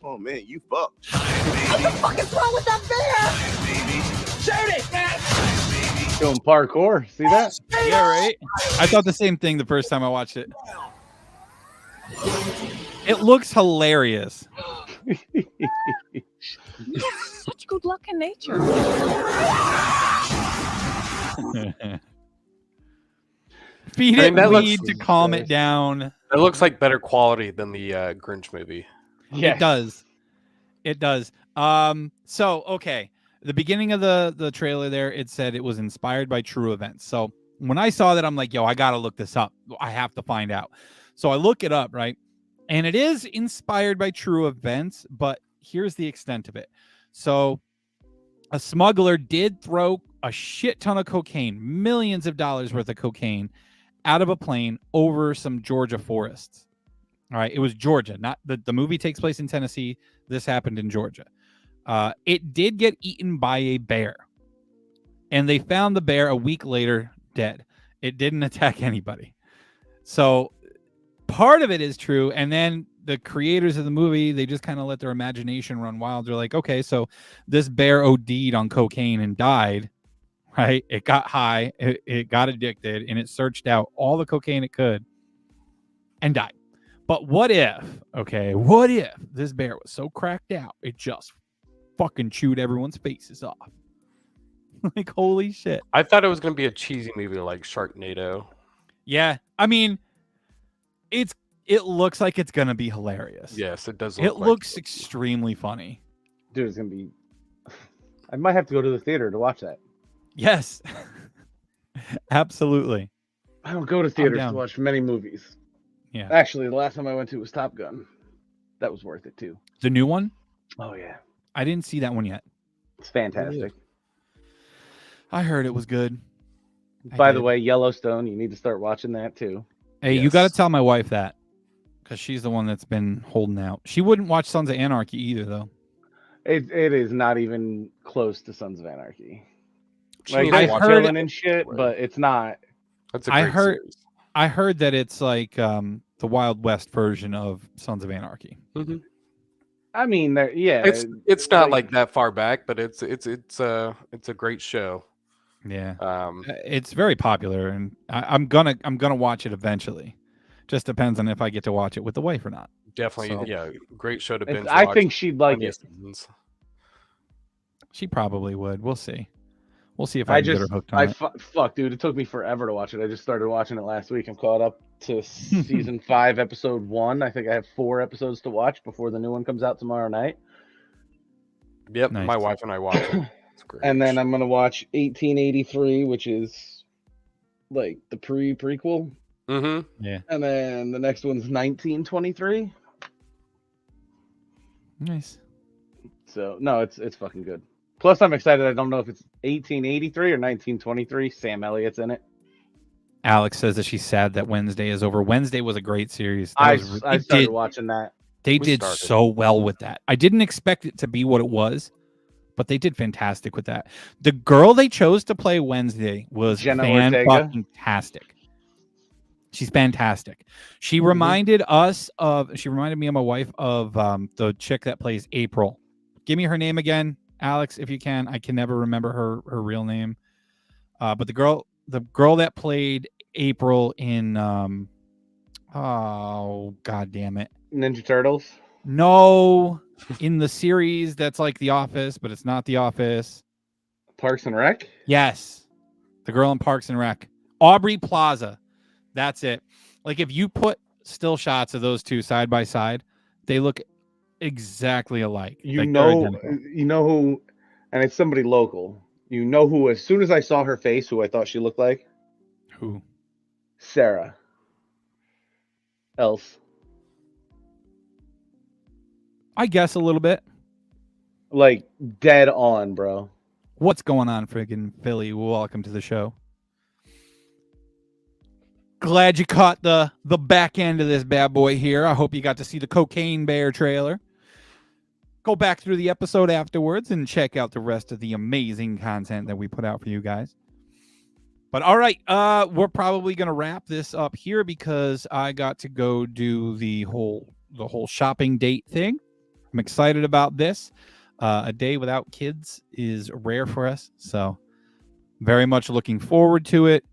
M: Oh man, you fucked.
J: What the fuck is wrong with that bear?
A: Shoot it, man.
C: Doing parkour. See that?
B: Yeah, right. I thought the same thing the first time I watched it. It looks hilarious.
J: You have such good luck in nature.
B: Feed
D: I
B: it
D: mean, that
B: weed
D: looks-
B: to calm it down.
D: It looks like better quality than the Grinch movie.
C: Yeah.
B: It does. It does. So okay. The beginning of the trailer there, it said it was inspired by true events. So when I saw that, I'm like, yo, I gotta look this up. I have to find out. So I look it up, right? And it is inspired by true events, but here's the extent of it. So a smuggler did throw a shit ton of cocaine, millions of dollars worth of cocaine, out of a plane over some Georgia forests. All right, it was Georgia. Not the movie takes place in Tennessee. This happened in Georgia. It did get eaten by a bear, and they found the bear a week later dead. It didn't attack anybody. So part of it is true, and then the creators of the movie, they just kind of let their imagination run wild. They're like, okay, so this bear OD'd on cocaine and died, right? It got high, it got addicted, and it searched out all the cocaine it could and died. But what if this bear was so cracked out, it just fucking chewed everyone's faces off? Like, holy shit.
D: I thought it was going to be a cheesy movie like Sharknado.
B: Yeah. I mean, it looks like it's going to be hilarious.
D: Yes, it does.
B: It looks extremely funny.
C: Dude, it's going to be... I might have to go to the theater to watch that.
B: Yes. Absolutely.
C: I don't go to theaters to watch many movies.
B: Yeah.
C: Actually, the last time I went to was Top Gun. That was worth it too.
B: The new one?
C: Oh yeah.
B: I didn't see that one yet.
C: It's fantastic.
B: I heard it was good.
C: By the way, Yellowstone, you need to start watching that too.
B: Hey, you got to tell my wife that, because she's the one that's been holding out. She wouldn't watch Sons of Anarchy either, though.
C: It is not even close to Sons of Anarchy.
D: Like,
C: I heard
D: it
C: and shit, but it's not.
D: That's a great series.
B: I heard that it's like the Wild West version of Sons of Anarchy.
D: Mm-hmm.
C: I mean, yeah,
D: it's not like that far back, but it's a great show.
B: Yeah, it's very popular, and I'm gonna watch it eventually. Just depends on if I get to watch it with the wife or not.
D: Definitely, yeah, great show to binge.
C: I think she'd like it.
B: She probably would. We'll see. We'll see if I can get her hooked on it.
C: Fuck, dude, it took me forever to watch it. I just started watching it last week. I'm caught up to season 5, episode 1. I think I have 4 episodes to watch before the new one comes out tomorrow night.
D: Yep, nice. My wife and I watch it. It's great.
C: And then I'm gonna watch 1883, which is like the prequel.
D: Mm-hmm.
B: Yeah.
C: And then the next one's 1923.
B: Nice.
C: So no, it's fucking good. Plus, I'm excited. I don't know if it's 1883 or 1923. Sam Elliott's in it.
B: Alex says that she's sad that Wednesday is over. Wednesday was a great series.
C: I started watching that.
B: They did so well with that. I didn't expect it to be what it was, but they did fantastic with that. The girl they chose to play Wednesday was
C: Jenna Ortega.
B: fantastic. She's fantastic. She reminded she reminded me and my wife of the chick that plays April. Give me her name again, Alex, if you can. I can never remember her real name. But the girl that played April in oh god damn it.
C: Ninja Turtles?
B: No, in the series that's like The Office, but it's not The Office.
C: Parks and Rec?
B: Yes. The girl in Parks and Rec. Aubrey Plaza. That's it. Like if you put still shots of those two side by side, they look exactly alike.
C: You
B: Like,
C: know who, and it's somebody local. You know who, as soon as I saw her face, who I thought she looked like?
B: Who?
C: Sarah. Else.
B: I guess a little bit.
C: Like dead on, bro.
B: What's going on, friggin' Philly? Welcome to the show. Glad you caught the back end of this bad boy here. I hope you got to see the Cocaine Bear trailer. Go back through the episode afterwards and check out the rest of the amazing content that we put out for you guys. But all right, we're probably gonna wrap this up here because I got to go do the whole shopping date thing. I'm excited about this. A day without kids is rare for us, so very much looking forward to it.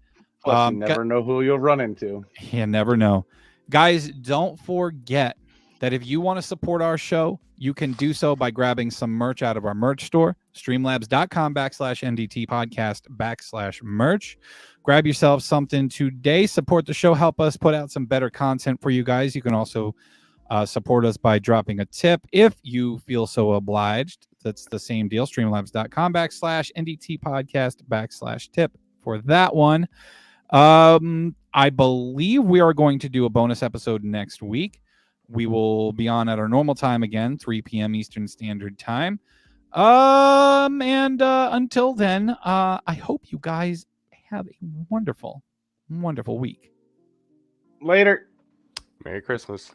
C: Plus, you never know who you'll run into.
B: You never know. Guys, don't forget that if you want to support our show, you can do so by grabbing some merch out of our merch store, streamlabs.com/NDT podcast /merch. Grab yourself something today. Support the show. Help us put out some better content for you guys. You can also support us by dropping a tip if you feel so obliged. That's the same deal. Streamlabs.com /NDT podcast /tip for that one. I believe we are going to do a bonus episode next week. We will be on at our normal time again, 3 p.m. Eastern Standard Time. And until then, I hope you guys have a wonderful, wonderful week.
C: Later.
D: Merry Christmas.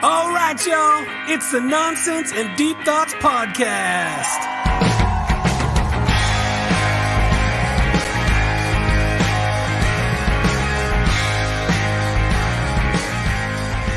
A: All right, y'all. It's the Nonsense and Deep Thoughts Podcast.